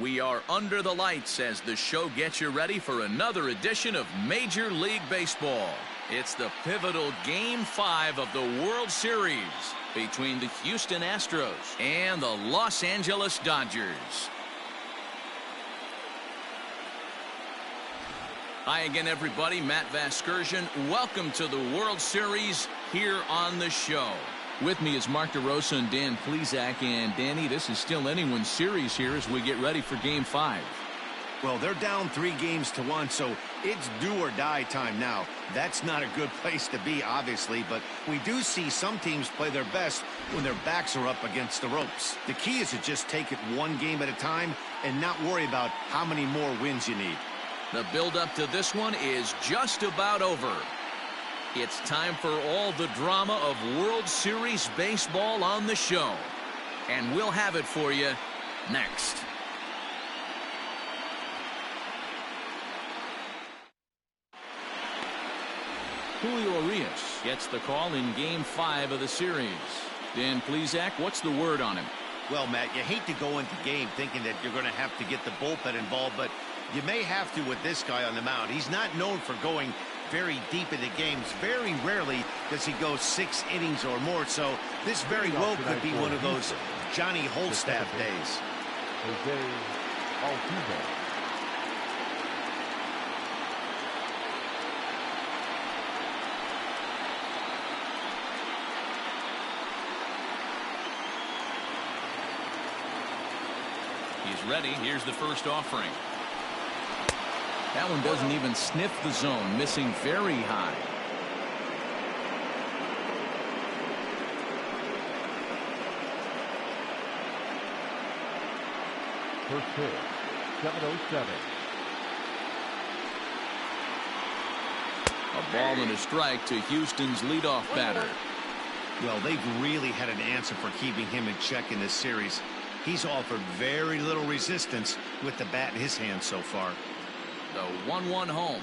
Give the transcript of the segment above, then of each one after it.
We are under the lights as the show gets you ready for another edition of Major League Baseball. It's the pivotal Game 5 of the World Series between the Houston Astros and the Los Angeles Dodgers. Hi again, everybody. Matt Vasgersian. Welcome to the World Series here on the show. With me is Mark DeRosa and Dan Plesac. And Danny, this is still anyone's series here as we get ready for Game 5. Well, they're down 3-1, so it's do or die time now. That's not a good place to be, obviously, but we do see some teams play their best when their backs are up against the ropes. The key is to just take it one game at a time and not worry about how many more wins you need. The build-up to this one is just about over. It's time for all the drama of World Series baseball on the show. And we'll have it for you next. Julio Urias gets the call in Game 5 of the series. Dan Plesac, what's the word on him? Well, Matt, you hate to go into game thinking that you're going to have to get the bullpen involved, but you may have to with this guy on the mound. He's not known for going very deep into games. Very rarely does he go 6 innings or more, so this very well could be one of those Johnny Holstaff days. He's ready. Here's the first offering. That one doesn't even sniff the zone, missing very high. First pitch, 7:07. A ball and a strike to Houston's leadoff batter. Well, they've really had an answer for keeping him in check in this series. He's offered very little resistance with the bat in his hand so far. The 1-1 home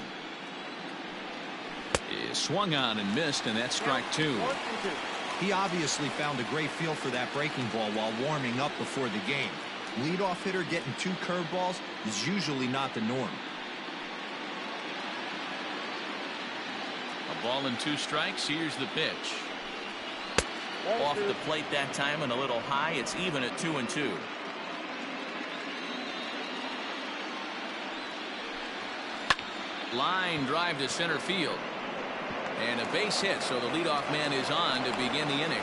is swung on and missed, and that's strike 2. He obviously found a great feel for that breaking ball while warming up before the game. Leadoff hitter getting 2 curveballs is usually not the norm. A ball and 2 strikes. Here's the pitch. Off the plate that time and a little high. It's even at 2-2. Line drive to center field. And a base hit, so the leadoff man is on to begin the inning.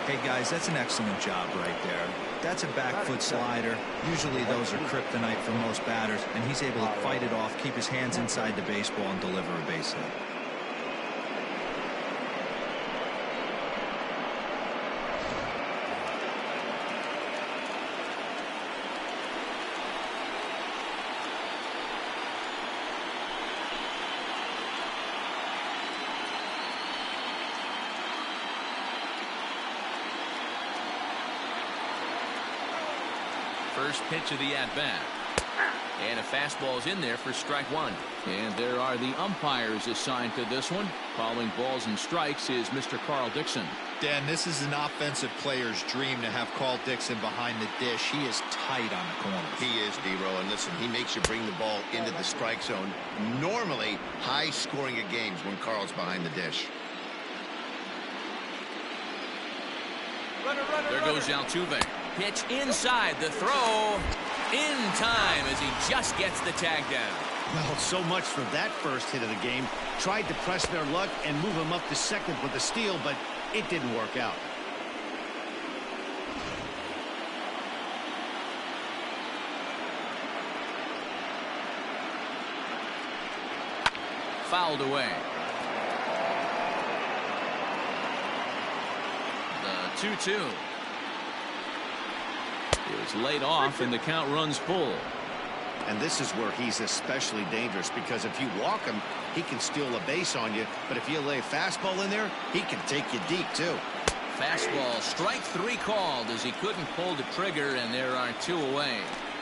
Hey, guys, that's an excellent job right there. That's a back foot slider. Usually those are kryptonite for most batters, and he's able to fight it off, keep his hands inside the baseball, and deliver a base hit. First pitch of the at-bat. And a fastball's in there for strike 1. And there are the umpires assigned to this one. Calling balls and strikes is Mr. Carl Dixon. Dan, this is an offensive player's dream to have Carl Dixon behind the dish. He is tight on the corners. He is, D-Row, and listen, he makes you bring the ball into the strike zone. Normally, high scoring of games when Carl's behind the dish. There goes Altuve. Pitch inside, the throw in time as he just gets the tag down. Well, so much for that first hit of the game. Tried to press their luck and move him up to second with a steal, but it didn't work out. Fouled away. The 2-2. It was laid off, and the count runs full. And this is where he's especially dangerous, because if you walk him, he can steal a base on you. But if you lay a fastball in there, he can take you deep, too. Fastball, strike 3 called as he couldn't pull the trigger, and there are 2 away.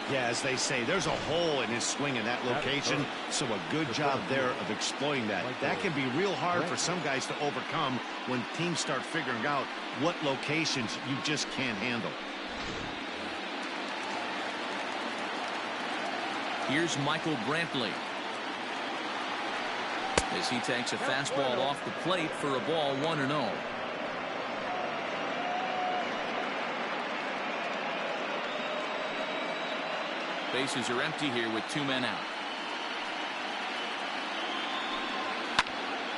Yeah, as they say, there's a hole in his swing in that location, so a good job there of exploiting that. That can be real hard for some guys to overcome when teams start figuring out what locations you just can't handle. Here's Michael Brantley. As he takes a fastball off the plate for a ball 1-0. Bases are empty here with 2 men out.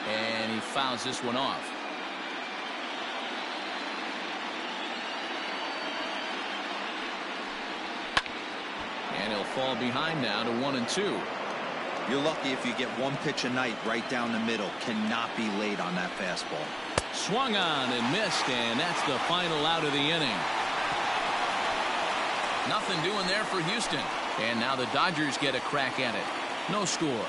And he fouls this one off. And he'll fall behind now to 1-2. You're lucky if you get one pitch a night right down the middle. Cannot be late on that fastball. Swung on and missed, and that's the final out of the inning. Nothing doing there for Houston. And now the Dodgers get a crack at it. No score.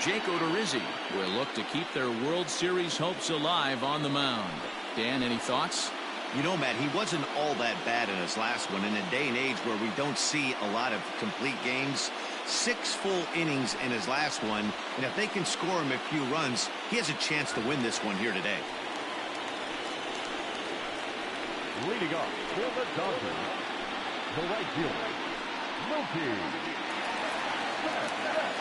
Jake Odorizzi will look to keep their World Series hopes alive on the mound. Dan, any thoughts? You know, Matt, he wasn't all that bad in his last one. In a day and age where we don't see a lot of complete games, 6 full innings in his last one, and if they can score him a few runs, he has a chance to win this one here today. Leading off for the Dodgers, the right fielder, Mookie Betts.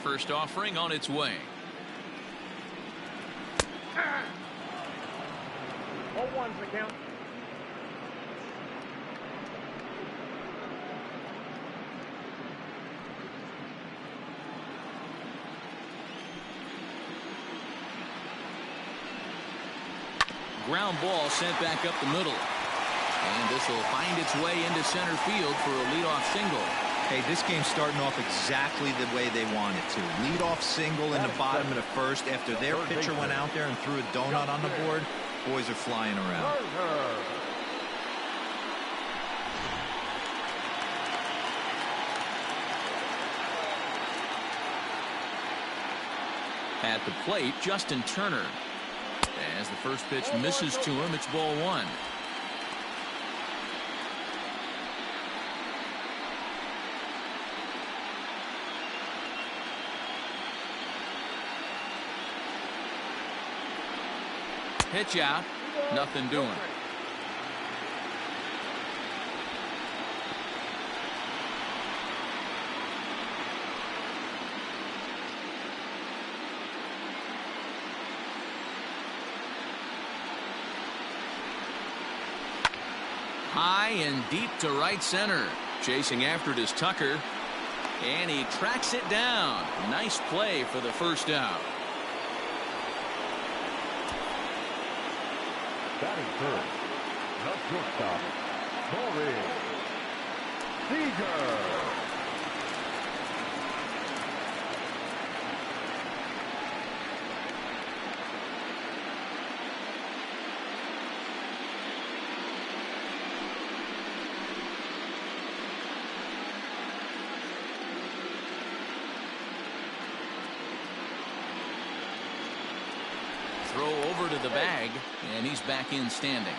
First offering on its way. 0-1's the count. Ground ball sent back up the middle. And this will find its way into center field for a leadoff single. Hey, this game's starting off exactly the way they want it to. Lead-off single in the bottom of the first after their pitcher went out there and threw a donut on the board. Boys are flying around. At the plate, Justin Turner. As the first pitch misses to him, it's ball 1. Pitch out. Nothing doing. High and deep to right center. Chasing after it is Tucker. And he tracks it down. Nice play for the first out. Batting first, the shortstop, Corey Seager. Throw over to the bag, and he's back in standing.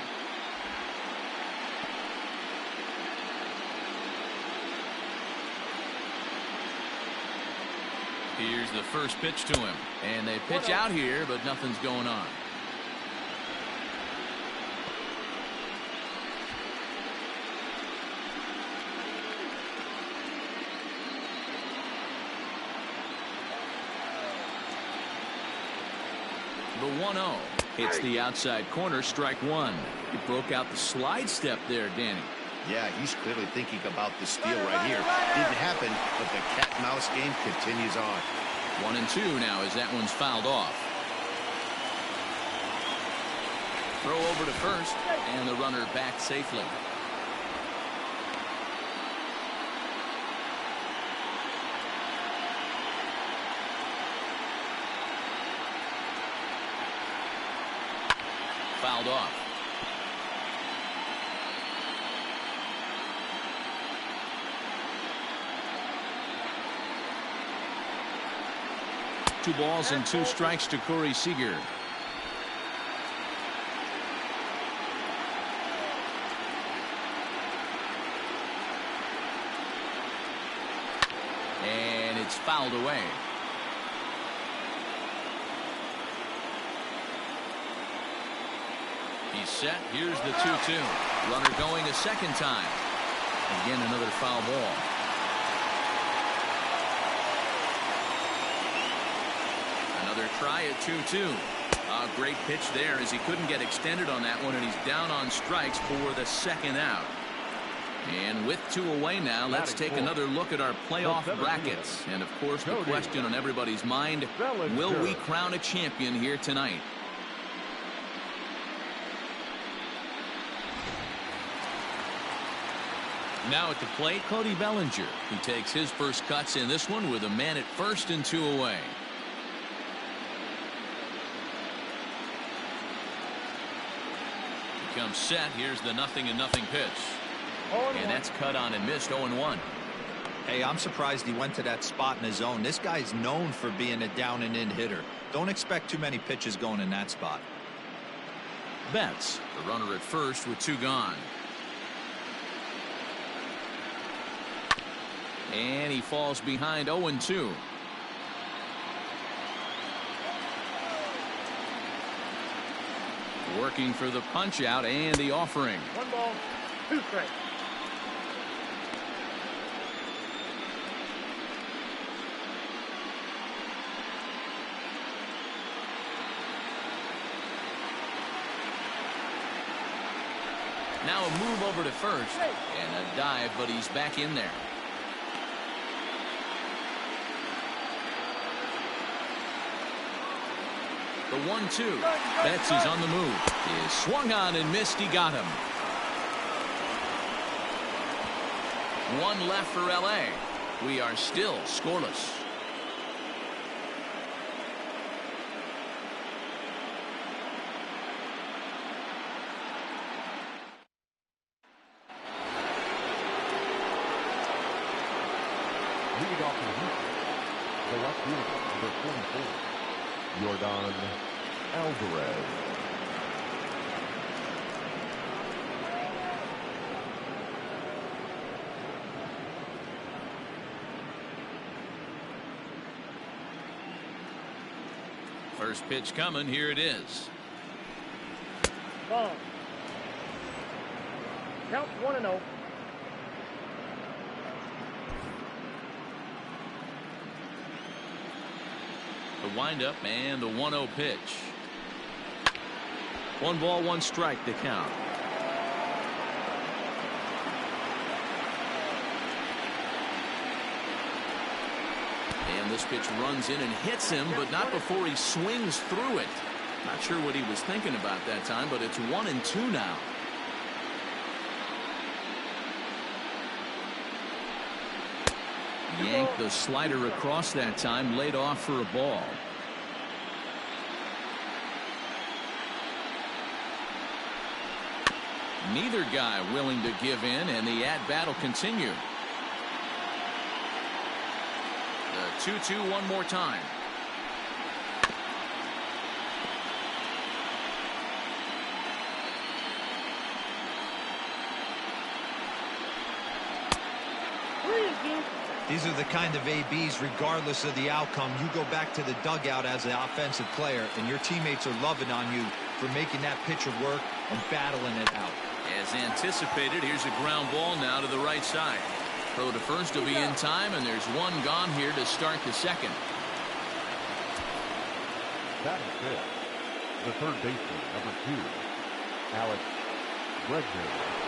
Here's the first pitch to him, and they pitch out here, but nothing's going on. The 1-0 hits the outside corner, strike 1. He broke out the slide step there, Danny. Yeah, he's clearly thinking about the steal right here. Didn't happen, but the cat-mouse game continues on. 1-2 now as that one's fouled off. Throw over to first, and the runner back safely. Fouled off. Two balls and 2 strikes to Corey Seager. It's fouled away. He's set. Here's the 2-2. Runner going a second time. Again, another foul ball. Another try at 2-2. A great pitch there as he couldn't get extended on that one, and he's down on strikes for the second out. And with 2 away now, let's take another look at our playoff brackets. And of course, the question on everybody's mind, will we crown a champion here tonight? Now at the plate, Cody Bellinger, who takes his first cuts in this one with a man at first and 2 away. He comes set. Here's the 0-0 pitch. And that's cut on and missed. 0-1. Hey, I'm surprised he went to that spot in his zone. This guy's known for being a down and in hitter. Don't expect too many pitches going in that spot. Betts, the runner at first with 2 gone. And he falls behind 0-2. Working for the punch out and the offering. 1 ball, 2 strikes. Now a move over to first and a dive, but he's back in there. The 1-2. Betts is on the move. Is swung on and missed. He got him. 1 left for LA. We are still scoreless. Leading off the left fielder, number 44, Yordan Alvarez. First pitch coming. Here it is. Ball. Count 1-0. The windup and the 1-0 pitch. 1 ball, 1 strike to count. And this pitch runs in and hits him, but not before he swings through it. Not sure what he was thinking about that time, but it's 1-2 now. Yanked the slider across that time, laid off for a ball. Neither guy willing to give in, and the at-bat will continue. The 2-2 one more time. These are the kind of ABs, regardless of the outcome, you go back to the dugout as an offensive player, and your teammates are loving on you for making that pitcher work and battling it out. As anticipated, here's a ground ball now to the right side. Throw to first will be in time, and there's 1 gone here to start the second. That is it. The third baseman, number 2, Alex Bregman.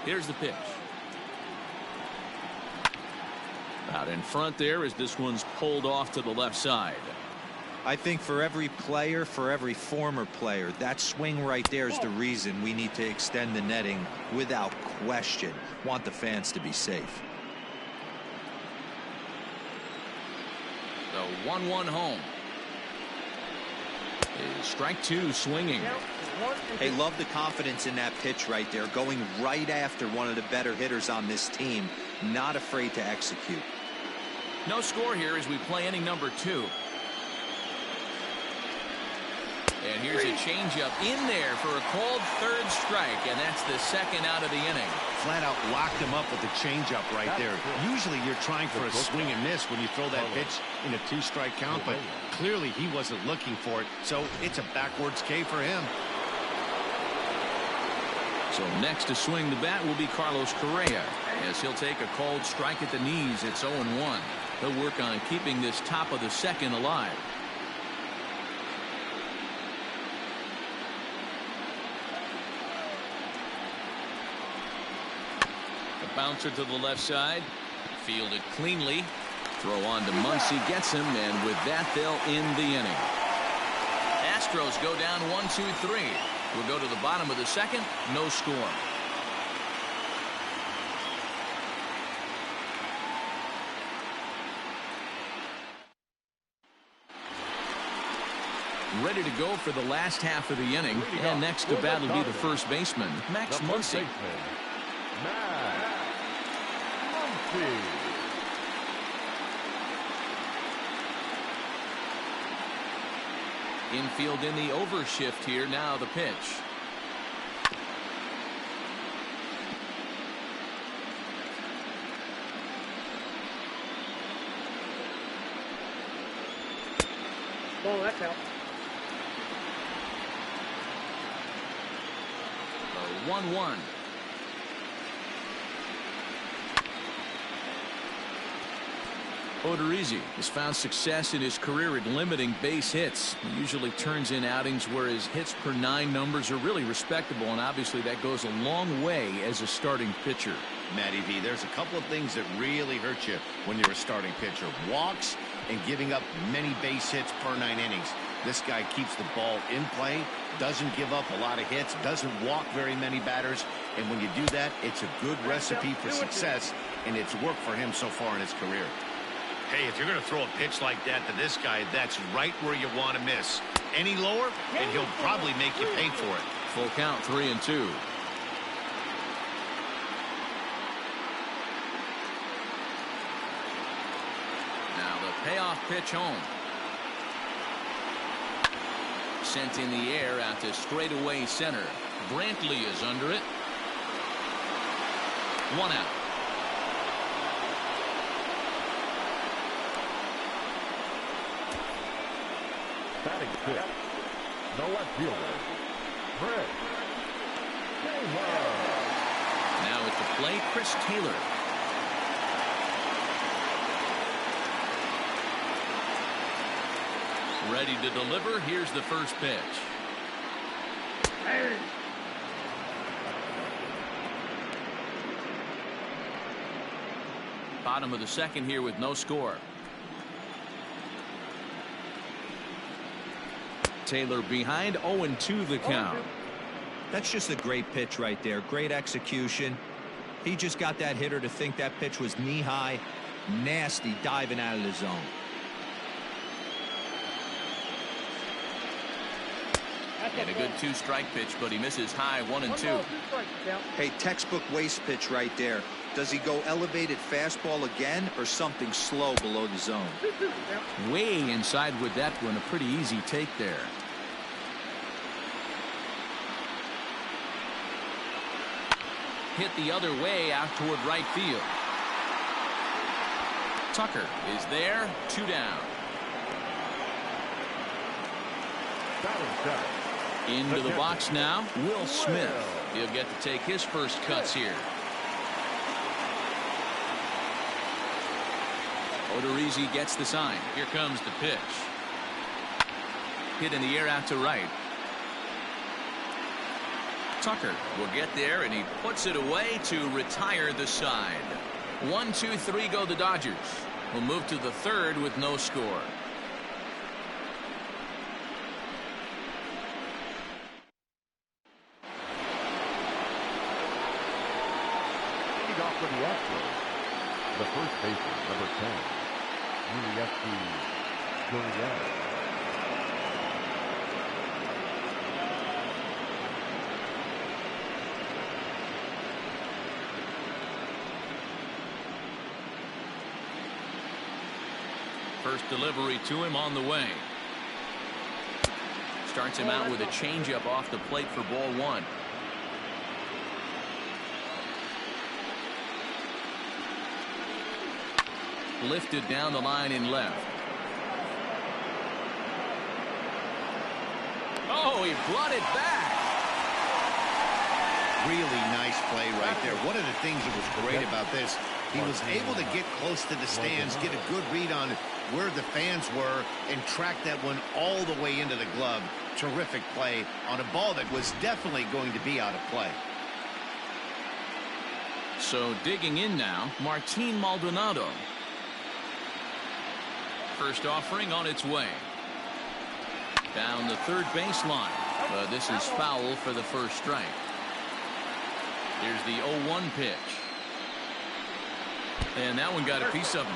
Here's the pitch. Out in front there as this one's pulled off to the left side. I think for every player, for every former player, that swing right there is the reason we need to extend the netting without question. Want the fans to be safe. The 1-1 home. Is strike 2 swinging. Hey, love the confidence in that pitch right there, going right after one of the better hitters on this team, not afraid to execute. No score here as we play inning number 2. And here's a changeup in there for a called third strike, and that's the second out of the inning. Flat out locked him up with the changeup right there. Usually you're trying for a swing and miss when you throw that pitch in a 2-strike count, but clearly he wasn't looking for it, so it's a backwards K for him. So next to swing the bat will be Carlos Correa, as he'll take a called strike at the knees. It's 0-1. He'll work on keeping this top of the second alive. Bouncer to the left side, fielded cleanly. Throw on to Muncy, gets him, and with that they'll end the inning. Astros go down 1-2-3. We'll go to the bottom of the second. No score. Ready to go for the last half of the inning, and next to bat will be the first baseman, Max Muncy. Infield in the overshift here. Now the pitch. Oh, that's out. 1-1. Odorizzi has found success in his career at limiting base hits. He usually turns in outings where his hits per 9 numbers are really respectable, and obviously that goes a long way as a starting pitcher. Matty V, there's a couple of things that really hurt you when you're a starting pitcher. Walks and giving up many base hits per 9 innings. This guy keeps the ball in play, doesn't give up a lot of hits, doesn't walk very many batters, and when you do that, it's a good recipe for success, and it's worked for him so far in his career. Hey, if you're going to throw a pitch like that to this guy, that's right where you want to miss. Any lower, and he'll probably make you pay for it. Full count, 3-2. Now the payoff pitch home. Sent in the air out to straightaway center. Brantley is under it. 1 out. Batting fifth, the left fielder, Chris Taylor. Now at the plate, Chris Taylor. Ready to deliver. Here's the first pitch. Bottom of the second here with no score. Taylor behind, 0-2 the count. That's just a great pitch right there. Great execution. He just got that hitter to think that pitch was knee-high. Nasty diving out of the zone. And a good 2-strike pitch, but he misses high. 1-2. Hey, textbook waste pitch right there. Does he go elevated fastball again or something slow below the zone? Way inside with that one. A pretty easy take there. Hit the other way out toward right field. Tucker is there. 2 down. Into the box now, Will Smith. He'll get to take his first cuts here. Odorizzi gets the sign. Here comes the pitch. Hit in the air out to right. Tucker will get there, and he puts it away to retire the side. 1-2-3 go the Dodgers. We'll move to the third with no score. Off for the Astros, the first baseman, number 10, Yuriescu Gurriel. First delivery to him on the way. Starts him out with a changeup off the plate for ball one. Lifted down the line in left. Oh, he brought it back. Really nice play right there. One of the things that was great about this, he was able to get close to the stands, get a good read on where the fans were, and track that one all the way into the glove. Terrific play on a ball that was definitely going to be out of play. So digging in now, Martin Maldonado. First offering on its way. Down the third baseline. But this is foul for the first strike. Here's the 0-1 pitch. And that one got a piece of him.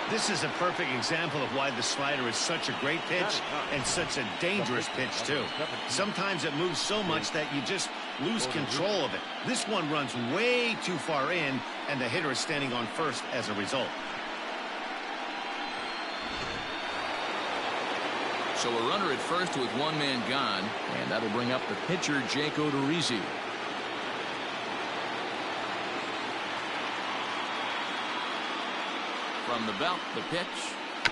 This is a perfect example of why the slider is such a great pitch and such a dangerous pitch, too. Sometimes it moves so much that you just lose control of it. This one runs way too far in, and the hitter is standing on first as a result. So a runner at first with one man gone, and that'll bring up the pitcher, Jake Odorizzi. From the belt, the pitch.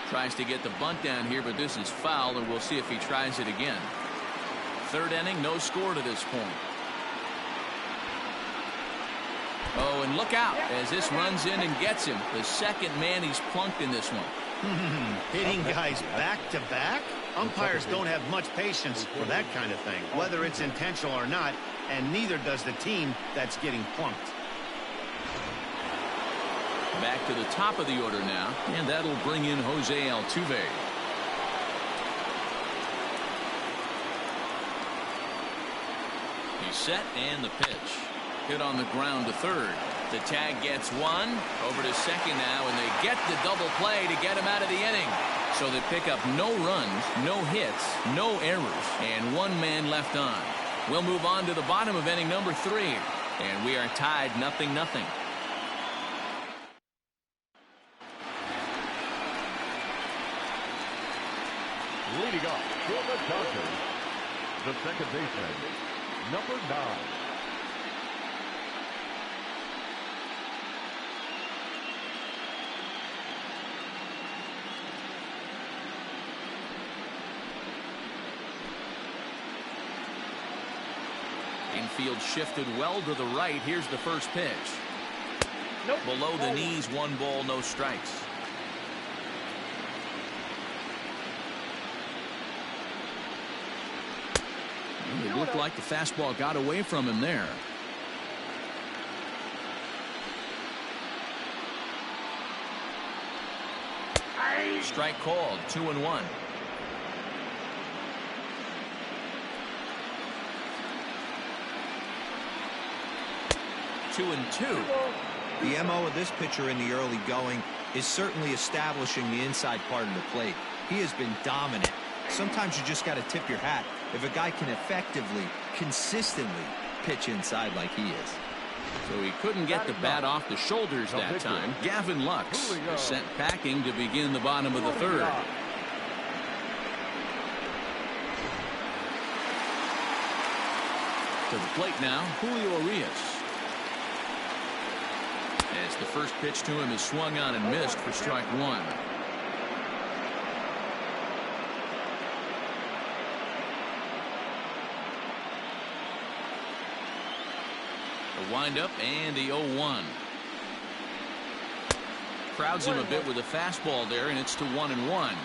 Tries to get the bunt down here, but this is foul, and we'll see if he tries it again. Third inning, no score to this point. Oh, and look out as this runs in and gets him. The second man he's plunked in this one. Hitting guys back-to-back? Umpires don't have much patience for that kind of thing, whether it's intentional or not, and neither does the team that's getting plunked. Back to the top of the order now, and that'll bring in Jose Altuve. He's set, and the pitch. Hit on the ground to third. The tag gets one. Over to second now, and they get the double play to get him out of the inning. So they pick up no runs, no hits, no errors, and one man left on. We'll move on to the bottom of inning number 3, and we are tied 0-0. Leading off for the Dodgers, the second baseman, number 9. Infield shifted well to the right. Here's the first pitch. Nope. Below the knees, 1 ball, no strikes. It looked like the fastball got away from him there. Strike called, 2-1. Two and two. The MO of this pitcher in the early going is certainly establishing the inside part of the plate. He has been dominant. Sometimes you just got to tip your hat if a guy can effectively, consistently pitch inside like he is. So he couldn't get the bat off the shoulders that time. Gavin Lux is sent packing to begin the bottom of the third. To the plate now, Julio Urias. As the first pitch to him is swung on and missed for strike 1. The windup and the 0-1. Crowds him a bit with a fastball there, and it's to 1-1.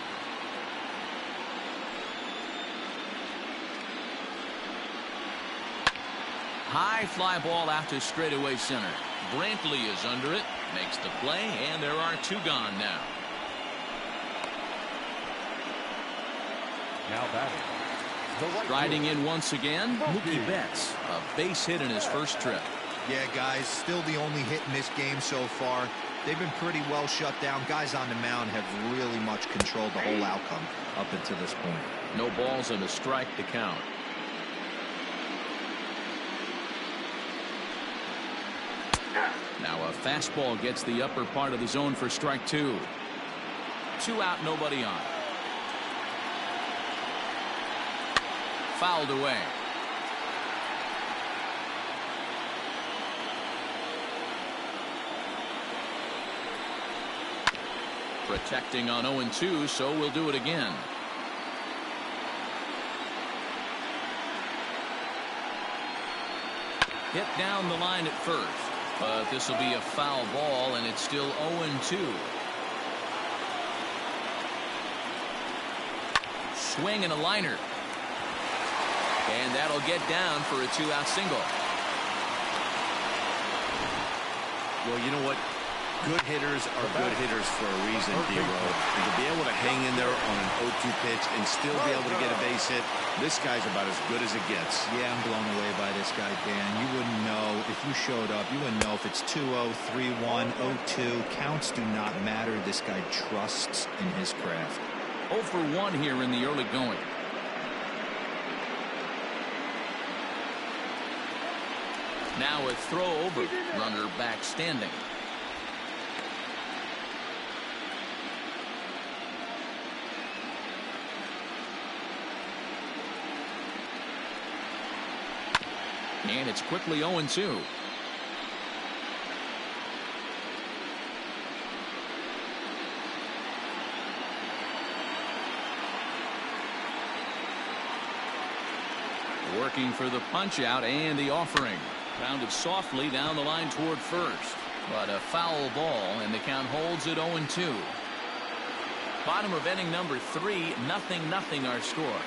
High fly ball out to straightaway center. Brantley is under it, makes the play, and there are 2 gone now. Now batting. Striding in once again, Mookie Betts, a base hit in his first trip. Yeah, guys, still the only hit in this game so far. They've been pretty well shut down. Guys on the mound have really much controlled the whole outcome up until this point. No balls and a strike to count. Now a fastball gets the upper part of the zone for strike 2. 2 out, nobody on. Fouled away. Protecting on 0-2, so we'll do it again. Hit down the line at first, but this will be a foul ball, and it's still 0-2. Swing and a liner. And that'll get down for a 2-out single. Well, you know what? Good hitters are good hitters for a reason, D-Row. And to be able to hang in there on an 0-2 pitch and still be able to get a base hit, this guy's about as good as it gets. Yeah, I'm blown away by this guy, Dan. You wouldn't know if you showed up. You wouldn't know if it's 2-0, 3-1, 0-2. Counts do not matter. This guy trusts in his craft. 0 for 1 here in the early going. Now a throw over. Runner back standing. And it's quickly 0-2. Working for the punch out and the offering. Grounded softly down the line toward first. But a foul ball, and the count holds at 0-2. Bottom of inning number 3, 0-0 our score.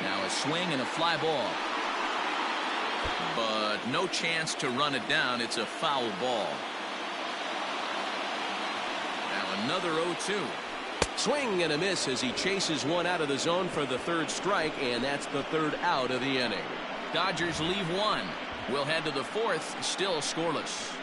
Now a swing and a fly ball. But no chance to run it down. It's a foul ball. Now another 0-2. Swing and a miss as he chases one out of the zone for the 3rd strike, and that's the 3rd out of the inning. Dodgers leave 1. We'll head to the 4th, still scoreless.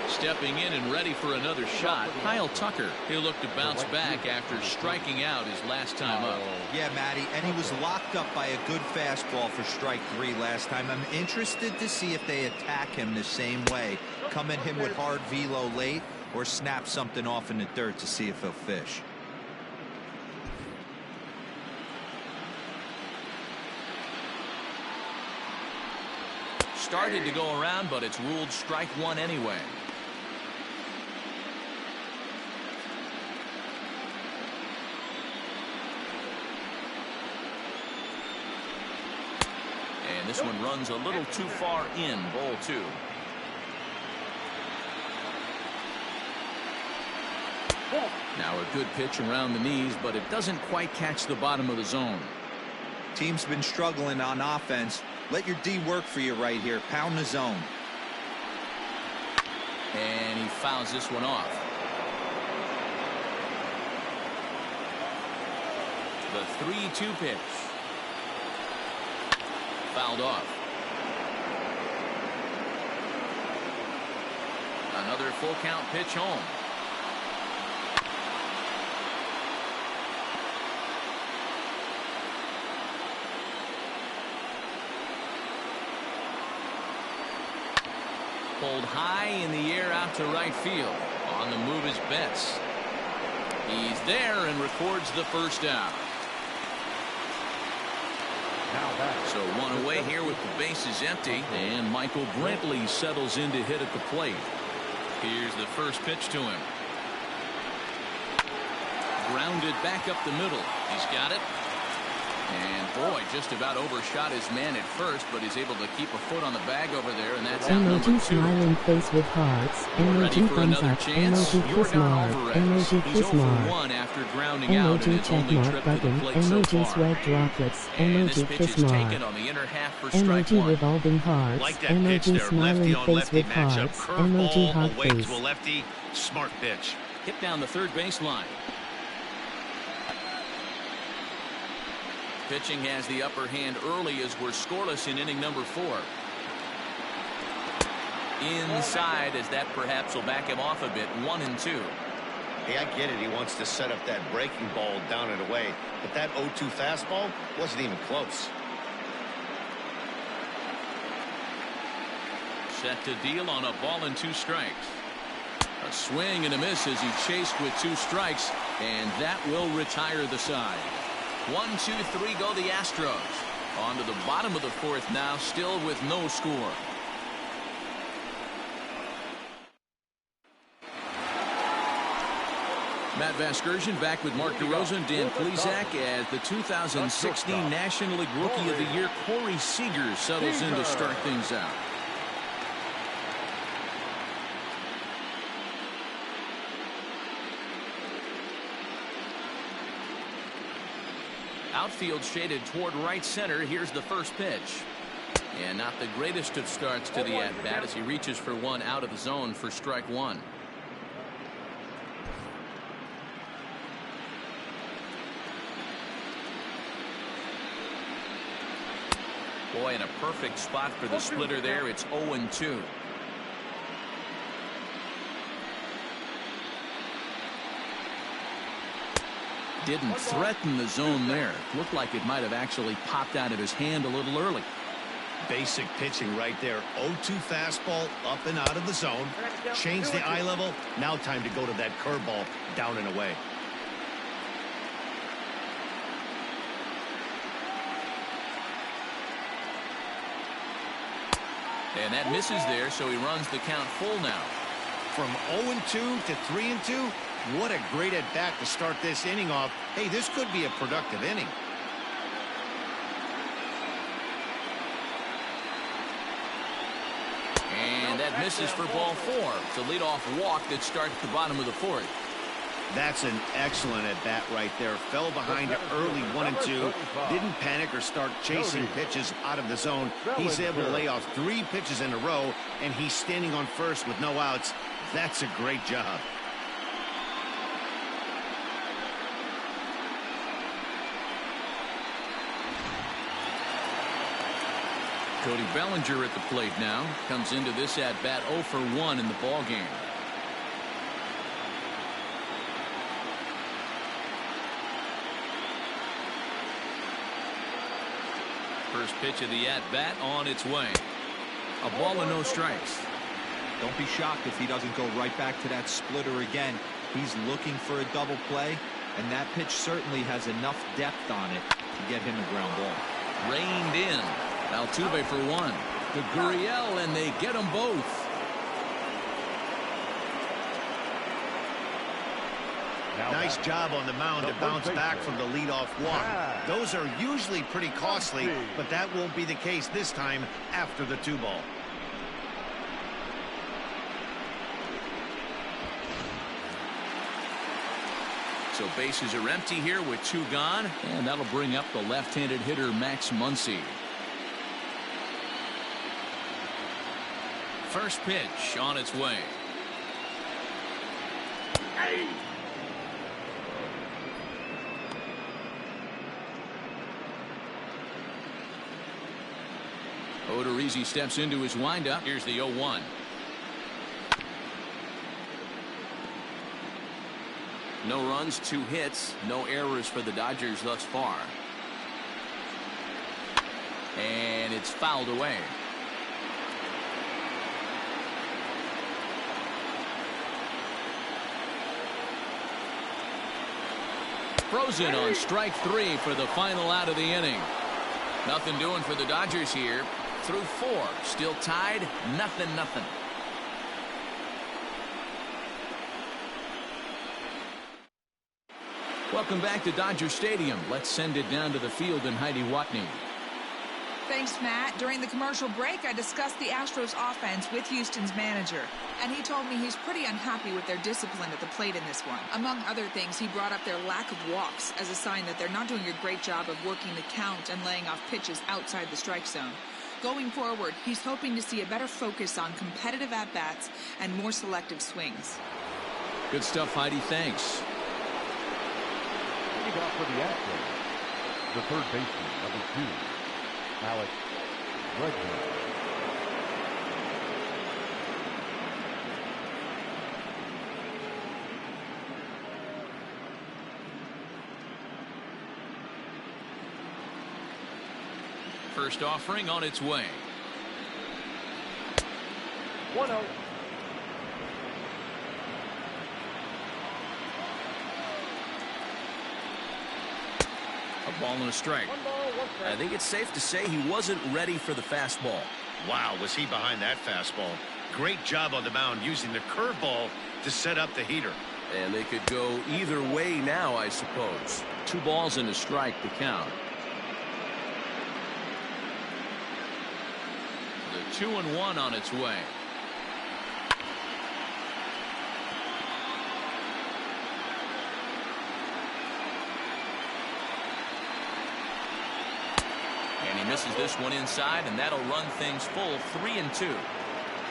Stepping in and ready for another shot, Kyle Tucker. He'll look to bounce back after striking out his last time up. Yeah, Matty, and he was locked up by a good fastball for strike 3 last time. I'm interested to see if they attack him the same way. Come at him with hard velo late or snap something off in the dirt to see if he'll fish. Started to go around, but it's ruled strike 1 anyway. And this one runs a little too far in, ball 2. Now a good pitch around the knees, but it doesn't quite catch the bottom of the zone. Team's been struggling on offense. Let your D work for you right here. Pound the zone. And he fouls this one off. The 3-2 pitch. Fouled off. Another full count pitch home. Pulled high in the air out to right field. On the move is Betts. He's there and records the 1st out. So 1 away here with the bases empty, and Michael Brantley settles in to hit at the plate. Here's the first pitch to him. Grounded back up the middle. He's got it. And boy, just about overshot his man at first, but he's able to keep a foot on the bag over there, and that's out number 2. Emoji smiling face with hearts. Emoji thumbs up. Emoji kiss mark. Emoji kiss mark. Emoji check mark button. Emoji sweat droplets. Emoji kiss mark. Emoji revolving hearts. Like that emoji pitch there, smiling lefty on face lefty with matchup. hearts. Emoji Curveball hot away face. to a lefty. Smart pitch. Hit down the 3rd baseline. Pitching has the upper hand early as we're scoreless in inning number 4. Inside as that perhaps will back him off a bit. 1-2. Hey, I get it. He wants to set up that breaking ball down and away. But that 0-2 fastball wasn't even close. Set to deal on a ball and 2 strikes. A swing and a miss as he chased with 2 strikes, and that will retire the side. 1, 2, 3 go the Astros. On to the bottom of the 4th now, still with no score. Matt Vasgersian back with Mark DeRosa and Dan Plesac as the 2016 National League Rookie of the Year, Corey Seager, settles in to start things out. Outfield shaded toward right center. Here's the first pitch. And not the greatest of starts to the at-bat as he reaches for one out of the zone for strike 1. Boy, in a perfect spot for the splitter there. It's 0-2. Didn't threaten the zone there. Looked like it might have actually popped out of his hand a little early. Basic pitching right there. 0-2 fastball up and out of the zone. Change the eye level. Now time to go to that curveball down and away. And that misses there, so he runs the count full now. From 0-2 to 3-2, what a great at-bat to start this inning off. Hey, this could be a productive inning. And that misses for ball 4. It's a leadoff walk that starts the bottom of the 4th. That's an excellent at-bat right there. Fell behind early 1-2. Didn't panic or start chasing pitches out of the zone. He's able to lay off 3 pitches in a row, and he's standing on first with no outs. That's a great job. Cody Bellinger at the plate now. Comes into this at-bat 0 for 1 in the ballgame. First pitch of the at-bat on its way. A ball and no strikes. Don't be shocked if he doesn't go right back to that splitter again. He's looking for a double play, and that pitch certainly has enough depth on it to get him a ground ball. Reined in. Altuve for 1. To Gurriel, and they get them both. Nice job on the mound to bounce back from the leadoff walk. Those are usually pretty costly, but that won't be the case this time after the 2-ball. So bases are empty here with 2 gone, and that'll bring up the left-handed hitter Max Muncy. First pitch on its way. Odorizzi steps into his windup. Here's the 0-1. No runs, 2 hits, no errors for the Dodgers thus far. And it's fouled away. Frozen on strike 3 for the final out of the inning. Nothing doing for the Dodgers here. Through 4, still tied, 0-0. Welcome back to Dodger Stadium. Let's send it down to the field and Heidi Watney. Thanks, Matt. During the commercial break, I discussed the Astros offense with Houston's manager, and he told me he's pretty unhappy with their discipline at the plate in this one. Among other things, he brought up their lack of walks as a sign that they're not doing a great job of working the count and laying off pitches outside the strike zone. Going forward, he's hoping to see a better focus on competitive at-bats and more selective swings. Good stuff, Heidi. Thanks. Leading off for the Astros, the third baseman, number 2, Alex Bregman. First offering on its way. 1-0. A ball and a strike. 1 ball, 1 strike. I think it's safe to say he wasn't ready for the fastball. Wow, was he behind that fastball. Great job on the mound using the curveball to set up the heater. And they could go either way now, I suppose. 2 balls and a strike to count. The 2-1 on its way. And he misses this one inside, and that'll run things full 3-2.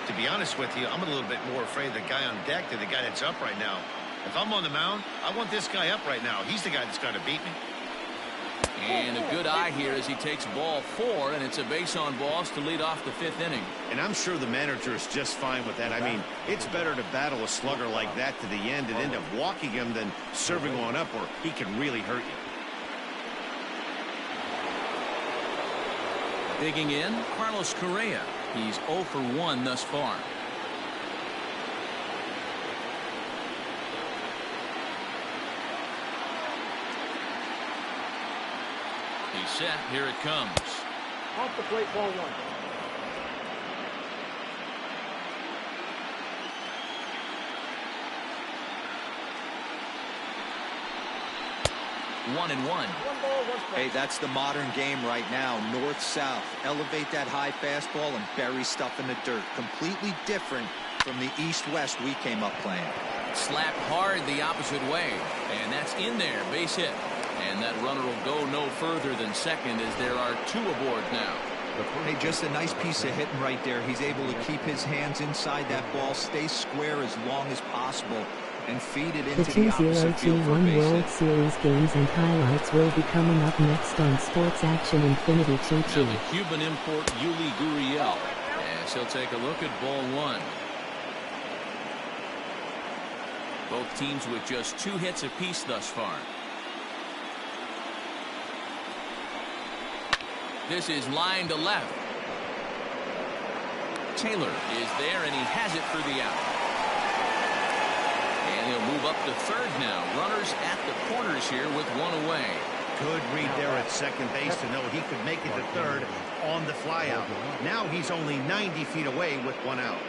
To be honest with you, I'm a little bit more afraid of the guy on deck than the guy that's up right now. If I'm on the mound, I want this guy up right now. He's the guy that's going to beat me. And a good eye here as he takes ball 4, and it's a base on balls to lead off the 5th inning. And I'm sure the manager is just fine with that. I mean, it's better to battle a slugger like that to the end and end up walking him than serving one up where he can really hurt you. Digging in, Carlos Correa. He's 0 for 1 thus far. He's set. Here it comes. Off the plate, ball 1. 1-1. 1 ball, 1 strike. Hey, that's the modern game right now. North-south. Elevate that high fastball and bury stuff in the dirt. Completely different from the east-west we came up playing. Slapped hard the opposite way. And that's in there. Base hit. And that runner will go no further than second as there are 2 aboard now. Hey, just a nice piece of hitting right there. He's able to keep his hands inside that ball, stay square as long as possible, and feed it into the opposite field for a 2021 base World hit. Series games and highlights will be coming up next on Sports Action Infinity Now 2-2. the Cuban import Yuli Gurriel as he'll take a look at ball 1. Both teams with just 2 hits apiece thus far. This is line to left. Taylor is there, and he has it for the out. And he'll move up to third now. Runners at the corners here with 1 away. Good read there at second base to know he could make it to third on the flyout. Now he's only 90 feet away with 1 out.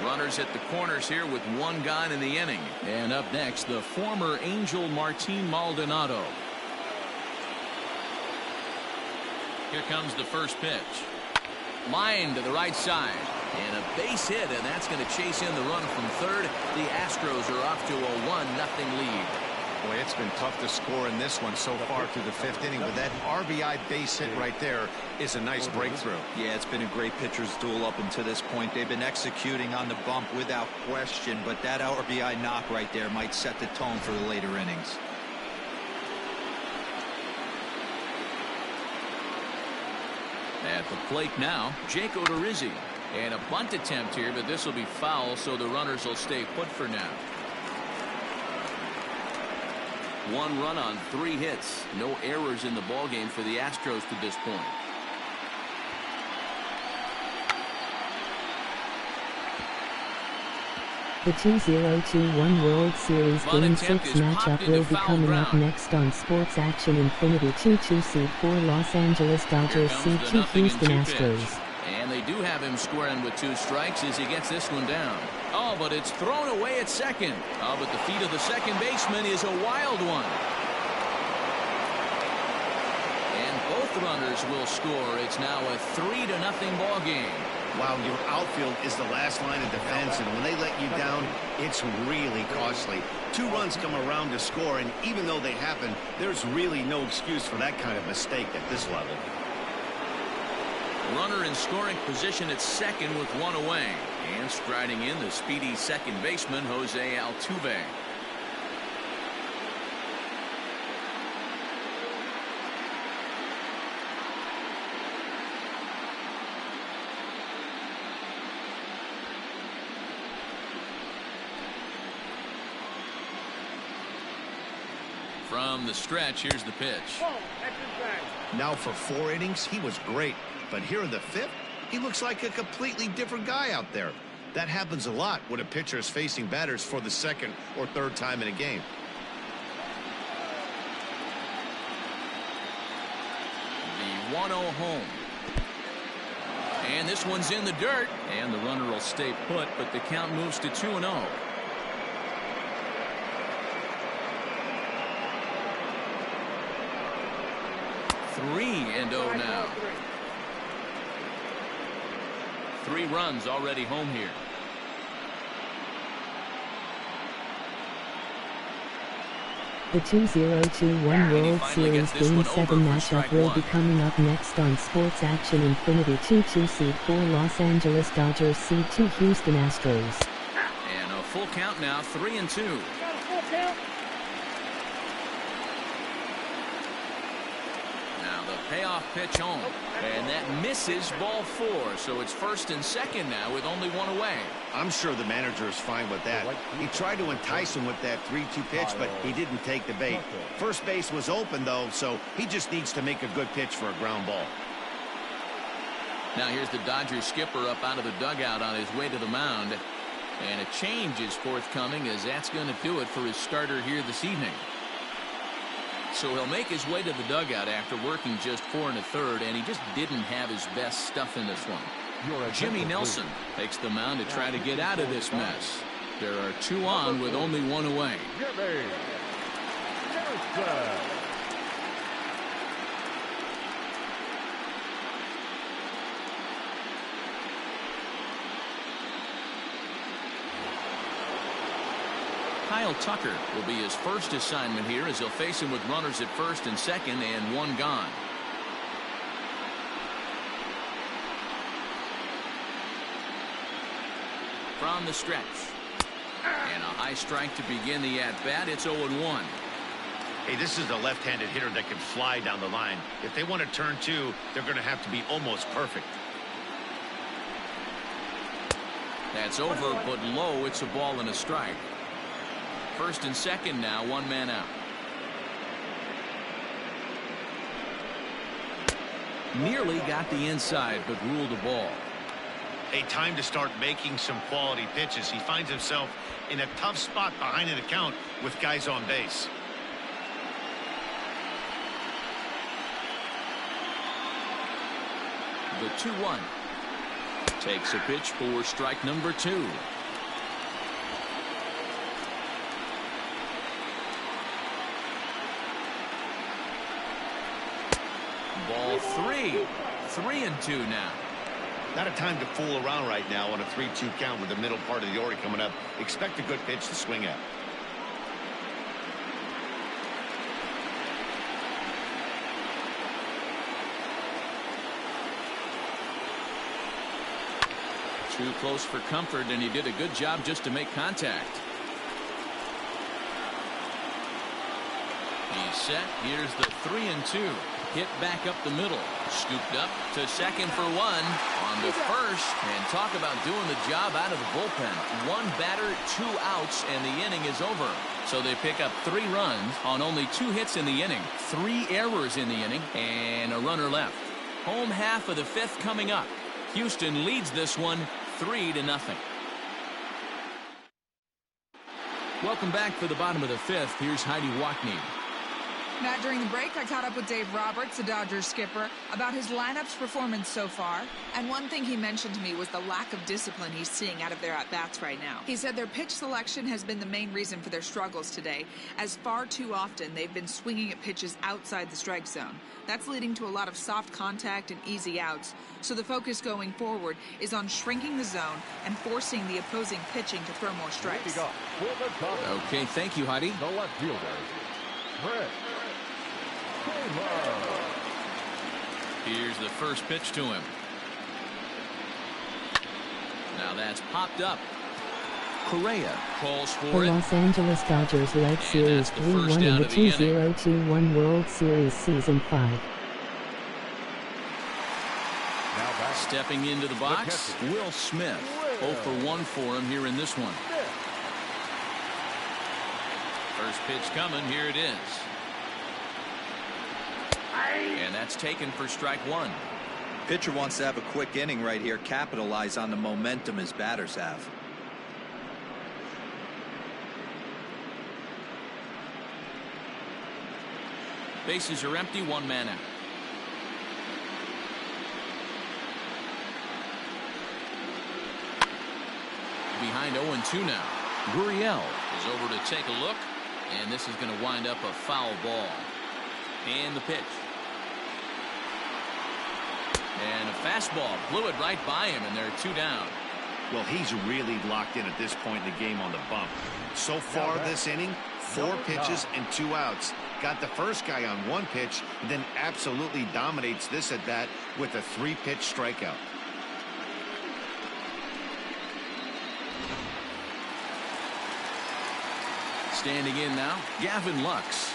Runners at the corners here with 1 gone in the inning. And up next, the former Angel Martin Maldonado. Here comes the first pitch. Line to the right side. And a base hit, and that's going to chase in the run from third. The Astros are off to a 1-0 lead. Boy, it's been tough to score in this one so far through the 5th inning, but that RBI base hit right there is a nice breakthrough. Yeah, it's been a great pitcher's duel up until this point. They've been executing on the bump without question, but that RBI knock right there might set the tone for the later innings. At the plate now, Jake Odorizzi. And a bunt attempt here, but this will be foul, so the runners will stay put for now. 1 run on 3 hits. No errors in the ballgame for the Astros to this point. The 2021 World Series Bunt Game attempt 6 is matchup popped will into be foul coming up ground. next on Sports Action Infinity 2-2 seed 4 Los Angeles Dodgers Here seed comes 2 the 0-2 Houston pitch. Astros. And they do have him squaring with 2 strikes as he gets this one down. Oh, but it's thrown away at second. Oh, but the feet of the second baseman is a wild one. And both runners will score. It's now a 3-0 ball game. Wow, your outfield is the last line of defense, and when they let you down, it's really costly. 2 runs come around to score, and even though they happen, there's really no excuse for that kind of mistake at this level. Runner in scoring position at second with 1 away. And striding in, the speedy second baseman, Jose Altuve. From the stretch, here's the pitch. Now for 4 innings, he was great. But here in the 5th, he looks like a completely different guy out there. That happens a lot when a pitcher is facing batters for the 2nd or 3rd time in a game. The 1-0 home. And this one's in the dirt. And the runner will stay put, but the count moves to 2-0. 3-0 now. 3 runs already home here. The 2021 World Series Game 7 matchup will be coming up next on Sports Action Infinity. 2-2 seed 4 Los Angeles Dodgers, seed 2 Houston Astros. And a full count now, 3-2. Now the payoff pitch home. And that misses, ball 4. So it's 1st and 2nd now with only 1 away. I'm sure the manager is fine with that. He tried to entice him with that 3-2 pitch, but he didn't take the bait. First base was open, though, so he just needs to make a good pitch for a ground ball. Now here's the Dodgers skipper up out of the dugout on his way to the mound. And a change is forthcoming, as that's going to do it for his starter here this evening. So he'll make his way to the dugout after working just 4 1/3, and he just didn't have his best stuff in this one. Jimmy Nelson takes the mound to try to get out of this mess. There are 2 on with only 1 away. Kyle Tucker will be his first assignment here, as he'll face him with runners at 1st and 2nd and 1 gone. From the stretch. And a high strike to begin the at-bat. It's 0-1. Hey, this is a left-handed hitter that can fly down the line. If they want to turn 2, they're going to have to be almost perfect. That's over, but low. It's a ball and a strike. 1st and 2nd now, 1 man out. Nearly got the inside, but ruled a ball. A time to start making some quality pitches. He finds himself in a tough spot behind an account with guys on base. The 2-1. Takes a pitch for strike number 2. Ball 3. 3-2 now. Not a time to fool around right now on a 3-2 count with the middle part of the order coming up. Expect a good pitch to swing at. Too close for comfort, and he did a good job just to make contact. He's set. Here's the 3-2. Hit back up the middle. Scooped up to 2nd for 1 on the 1st. And talk about doing the job out of the bullpen. 1 batter, 2 outs, and the inning is over. So they pick up 3 runs on only 2 hits in the inning. 3 errors in the inning, and a runner left. Home half of the 5th coming up. Houston leads this one 3-0. Welcome back for the bottom of the 5th. Here's Heidi Wackney. Matt, during the break, I caught up with Dave Roberts, the Dodgers skipper, about his lineup's performance so far. And one thing he mentioned to me was the lack of discipline he's seeing out of their at-bats right now. He said their pitch selection has been the main reason for their struggles today, as far too often they've been swinging at pitches outside the strike zone. That's leading to a lot of soft contact and easy outs. So the focus going forward is on shrinking the zone and forcing the opposing pitching to throw more strikes. Okay, thank you, Heidi. The left fielder, Brett. Here's the first pitch to him. Now that's popped up. Correa calls for the it. Los Angeles Dodgers led Series 3-1 in the 2021 World Series Season 5. Stepping into the box, Will Smith. 0 for 1 for him here in this one. First pitch coming. Here it is. And that's taken for strike one. Pitcher wants to have a quick inning right here, capitalize on the momentum his batters have. Bases are empty, one man out. Behind 0-2 now. Gurriel is over to take a look, and this is going to wind up a foul ball. And the pitch. And a fastball blew it right by him, and there are two down. Well, he's really locked in at this point in the game on the bump. So far this inning, 4 pitches and 2 outs. Got the first guy on 1 pitch, and then absolutely dominates this at bat with a 3-pitch strikeout. Standing in now, Gavin Lux.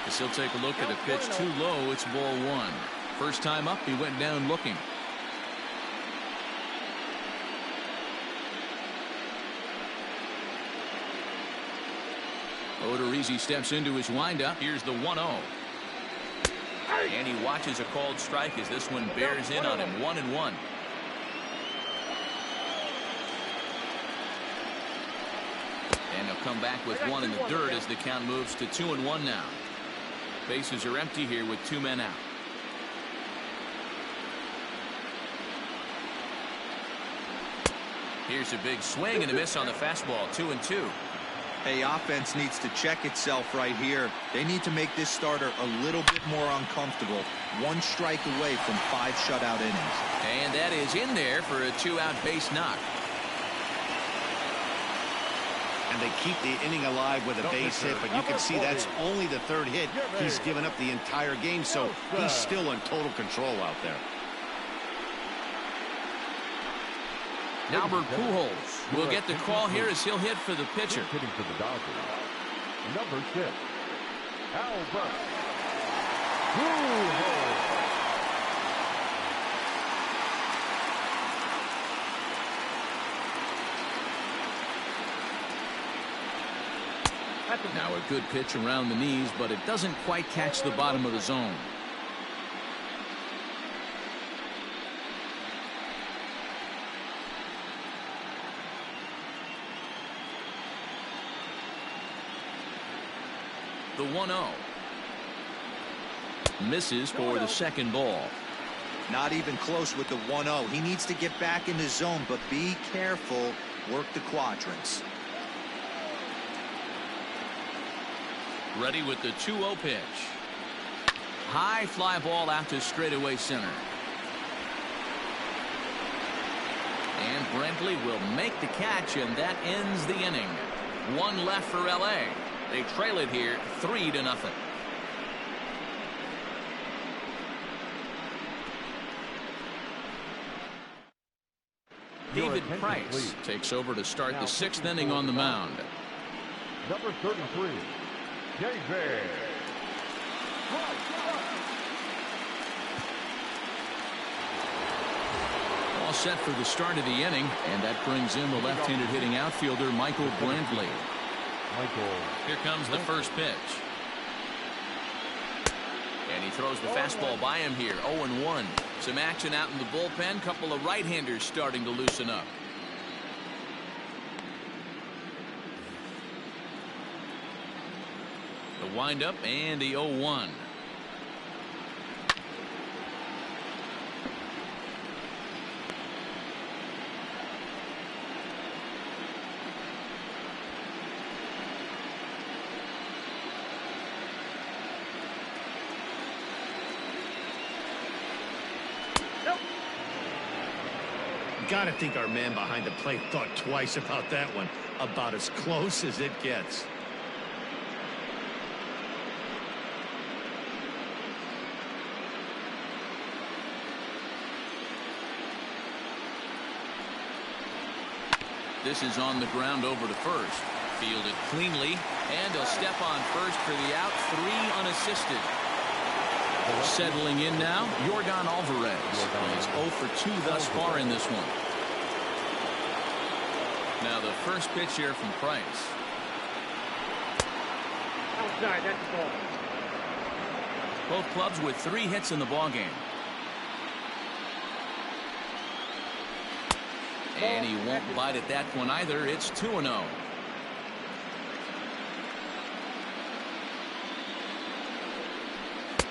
As he'll take a look at a pitch too low, it's ball 1. First time up, he went down looking. Odorizzi steps into his windup. Here's the 1-0. And he watches a called strike as this one bears in on him. 1-1. And he'll come back with one in the dirt as the count moves to 2-1 now. Bases are empty here with 2 men out. Here's a big swing and a miss on the fastball. 2-2. Hey, offense needs to check itself right here. They need to make this starter a little bit more uncomfortable. 1 strike away from 5 shutout innings. And that is in there for a 2-out base knock. And they keep the inning alive with a base hit, but you can see that's only the 3rd hit he's given up the entire game, so he's still in total control out there. Albert Pujols will get the call here as he'll hit for the pitcher. Hitting for the Dodgers, number 6, Albert Pujols. Now a good pitch around the knees, but it doesn't quite catch the bottom of the zone. The 1-0. Misses for the second ball. Not even close with the 1-0. He needs to get back in the zone, but be careful. Work the quadrants. Ready with the 2-0 pitch. High fly ball out to straightaway center. And Brentley will make the catch, and that ends the inning. 1 left for LA. They trail it here 3-0. David Price takes over to start the 6th inning on the mound. Number 33, David. All set for the start of the inning, and that brings in the left-handed hitting outfielder Michael Brantley. Here comes the first pitch. And he throws the fastball by him here. 0-1. Some action out in the bullpen. Couple of right-handers starting to loosen up. The windup and the 0-1. Gotta think our man behind the plate thought twice about that one. About as close as it gets. This is on the ground over to first. Fielded cleanly, and he'll step on first for the out. 3 unassisted. Settling in now, Yordan Alvarez. He's 0 for 2 thus far in this one. Now the first pitch here from Price. Outside, that's the ball. Both clubs with 3 hits in the ballgame. And he won't bite at that one either. It's 2-0.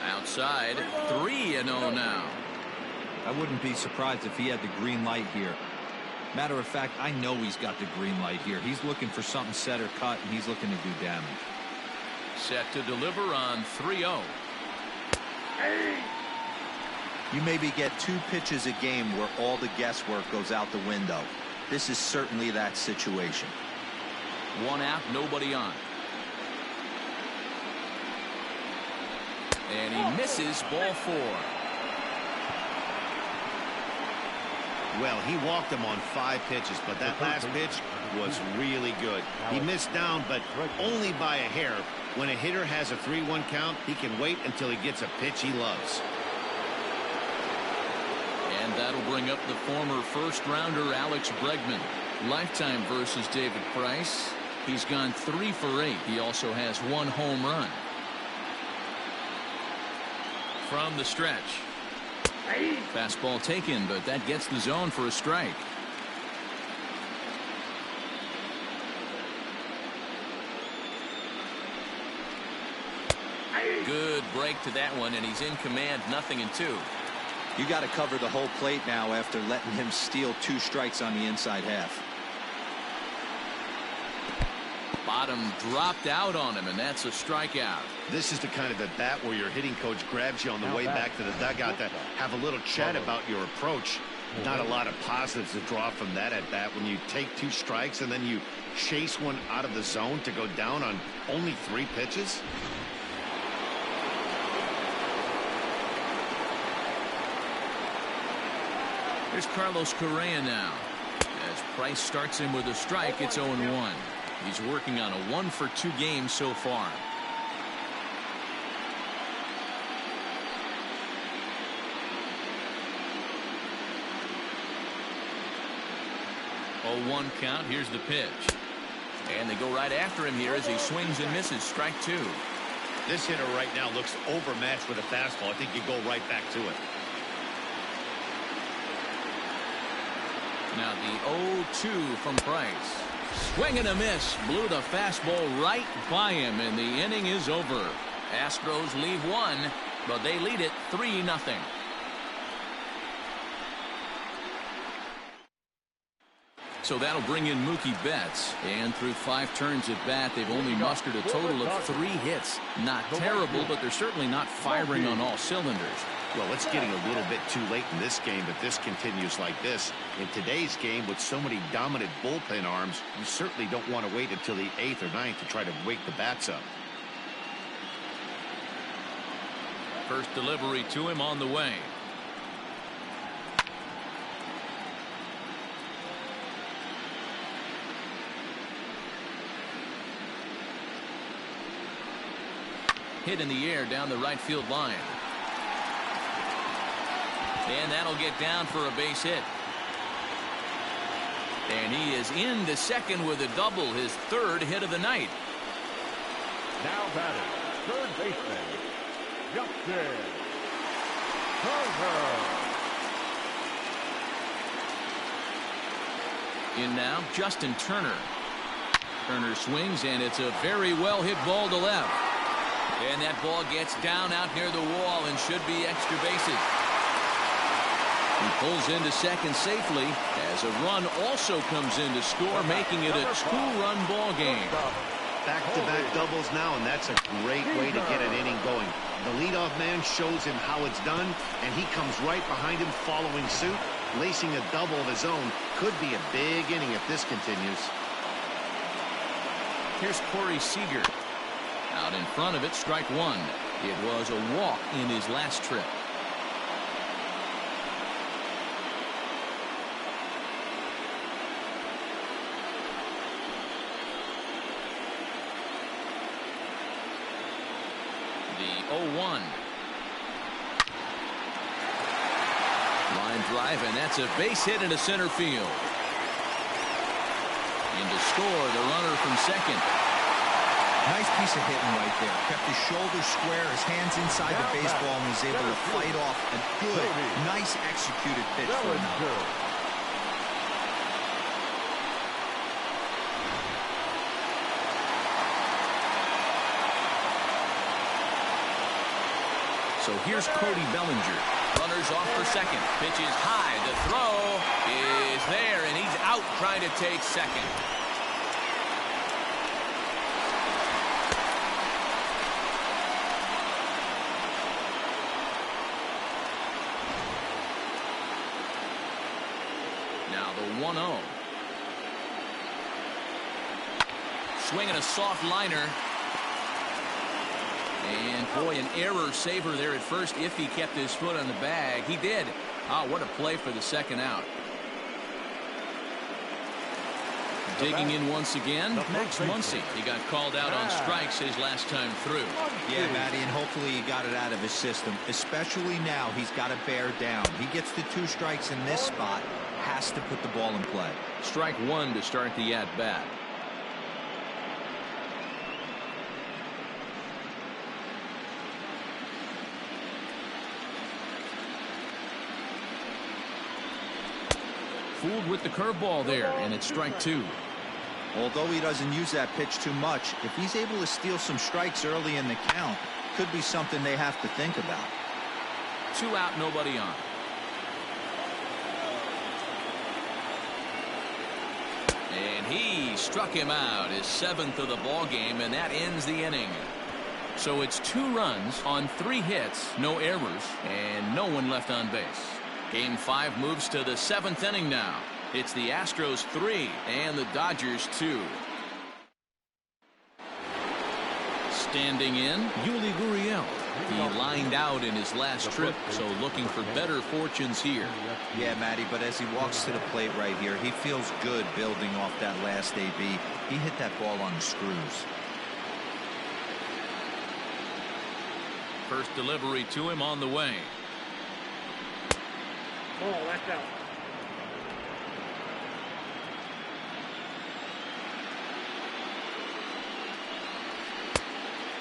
Outside, 3-0 now. I wouldn't be surprised if he had the green light here. Matter of fact, I know he's got the green light here. He's looking for something set or cut, and he's looking to do damage. Set to deliver on 3-0. You maybe get 2 pitches a game where all the guesswork goes out the window. This is certainly that situation. 1 out, nobody on. And he misses, ball 4. Well, he walked him on 5 pitches, but that last pitch was really good. He missed down, but only by a hair. When a hitter has a 3-1 count, he can wait until he gets a pitch he loves. And that'll bring up the former first-rounder Alex Bregman. Lifetime versus David Price. He's gone 3 for 8. He also has 1 home run. From the stretch. Fastball taken, but that gets the zone for a strike. Good break to that one, and he's in command, 0-2. You got to cover the whole plate now after letting him steal 2 strikes on the inside half. Bottom dropped out on him, and that's a strikeout. This is the kind of at bat where your hitting coach grabs you on the way back to the dugout to have a little chat about your approach. Not a lot of positives to draw from that at bat when you take 2 strikes and then you chase one out of the zone to go down on only 3 pitches. Here's Carlos Correa now. As Price starts him with a strike, it's 0-1. He's working on a 1-for-2 game so far. Oh, 1 count. Here's the pitch. And they go right after him here as he swings and misses. Strike 2. This hitter right now looks overmatched with a fastball. I think you go right back to it. Now the 0-2 from Price. Swing and a miss. Blew the fastball right by him, and the inning is over. Astros leave 1, but they lead it 3-0. So that'll bring in Mookie Betts. And through 5 turns at bat, they've only mustered a total of 3 hits. Not terrible, but they're certainly not firing on all cylinders. Well, it's getting a little bit too late in this game if this continues like this. In today's game, with so many dominant bullpen arms, you certainly don't want to wait until the 8th or 9th to try to wake the bats up. First delivery to him on the way. Hit in the air down the right field line. And that'll get down for a base hit. And he is into second with a double, his 3rd hit of the night. Now batting, third baseman, Justin Turner. In now, Justin Turner. Turner swings, and it's a very well hit ball to left. And that ball gets down out near the wall and should be extra bases. He pulls into second safely as a run also comes in to score, making it a 2-run ball game. Back-to-back doubles now, and that's a great way to get an inning going. The leadoff man shows him how it's done, and he comes right behind him following suit, lacing a double of his own. Could be a big inning if this continues. Here's Corey Seager. Out in front of it, strike 1. It was a walk in his last trip. The 0-1. Line drive, and that's a base hit into center field. And to score, the runner from second. Nice piece of hitting right there. Kept his shoulders square, his hands inside the baseball, and was able to fight off a good, nice executed pitch for an out. So here's Cody Bellinger. Runners off for second. Pitch is high. The throw is there, and he's out trying to take second. Now the 1-0. Swinging a soft liner. And boy, an error saver there at first if he kept his foot on the bag. He did. Oh, what a play for the second out. Digging in once again, Max Muncy. He got called out on strikes his last time through. Yeah, Matty, and hopefully he got it out of his system. Especially now, he's got to bear down. He gets the 2 strikes in this spot, has to put the ball in play. Strike 1 to start the at-bat. Fooled with the curveball there, and it's strike 2. Although he doesn't use that pitch too much, if he's able to steal some strikes early in the count, could be something they have to think about. 2 out, nobody on. And he struck him out, his 7th of the ball game, and that ends the inning. So it's 2 runs on 3 hits, no errors, and no one left on base. Game 5 moves to the 7th inning now. It's the Astros 3 and the Dodgers 2. Standing in, Yuli Gurriel. He lined out in his last trip, so looking for better fortunes here. Yeah, Matty, but as he walks to the plate right here, he feels good building off that last AB. He hit that ball on the screws. First delivery to him on the way. Oh, that's out.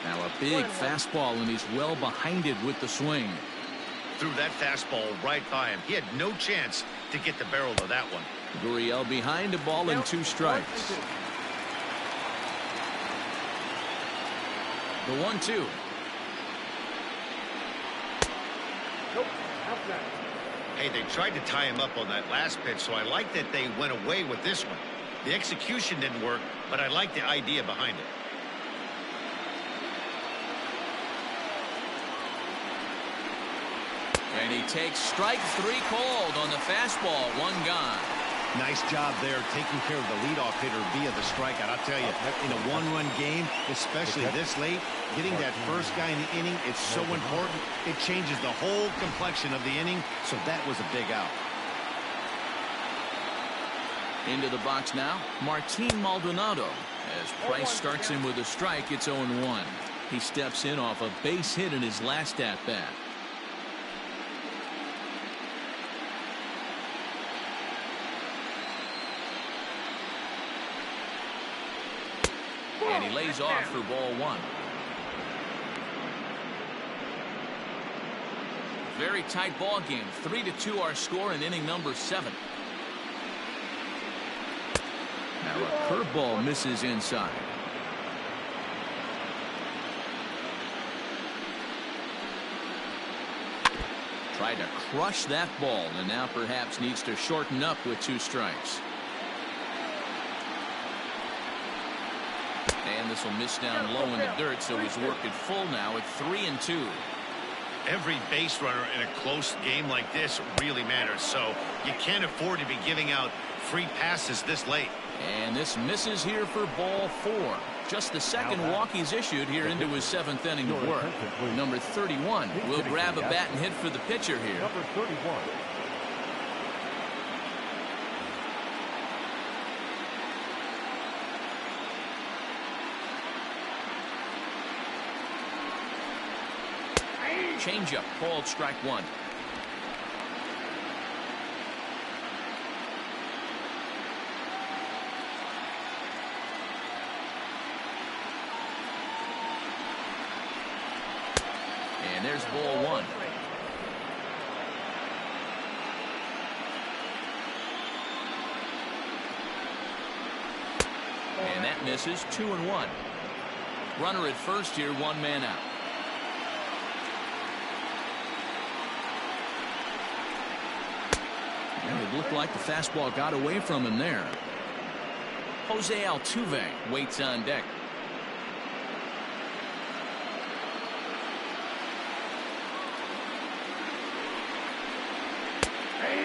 Now a big fastball, and he's well behind it with the swing. Threw that fastball right by him. He had no chance to get the barrel of that one. Gurriel behind the ball and 2 strikes. The 1-2. Nope, outside. Hey, they tried to tie him up on that last pitch, so I like that they went away with this one. The execution didn't work, but I like the idea behind it. And he takes strike 3 called on the fastball. 1 gone. Nice job there taking care of the leadoff hitter via the strikeout. I'll tell you, in a 1-run game, especially this late, getting that first guy in the inning is so important. It changes the whole complexion of the inning, so that was a big out. Into the box now, Martin Maldonado. As Price starts him with a strike, it's 0-1. He steps in off a base hit in his last at-bat. And he lays off for ball 1. Very tight ball game. 3-2 our score in inning number 7. Now a curveball misses inside. Tried to crush that ball, and now perhaps needs to shorten up with 2 strikes. And this will miss down low in the dirt, so he's working full now at 3-2. Every base runner in a close game like this really matters, so you can't afford to be giving out free passes this late. And this misses here for ball 4. Just the second walk he's issued here into his 7th inning of work. Number 31 will grab a bat and hit for the pitcher here. Number 31. Changeup called strike 1. And there's ball one. And that misses. 2-1. Runner at first here, one man out. And it looked like the fastball got away from him there. Jose Altuve waits on deck.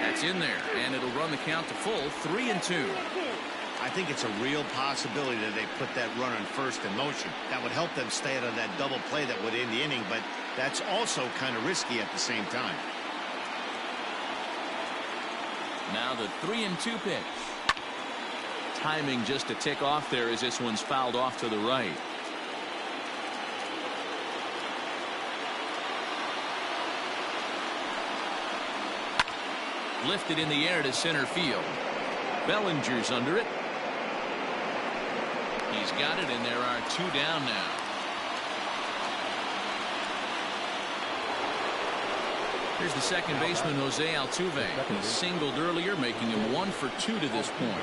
That's in there, and it'll run the count to full. 3-2. I think it's a real possibility that they put that runner in first in motion. That would help them stay out of that double play that would end the inning, but that's also kind of risky at the same time. Now the 3-2 pitch. Timing just a tick off there as this one's fouled off to the right. Lifted in the air to center field. Bellinger's under it. He's got it, and there are two down now. Here's the second baseman, Jose Altuve. He singled earlier, making him 1 for 2 to this point.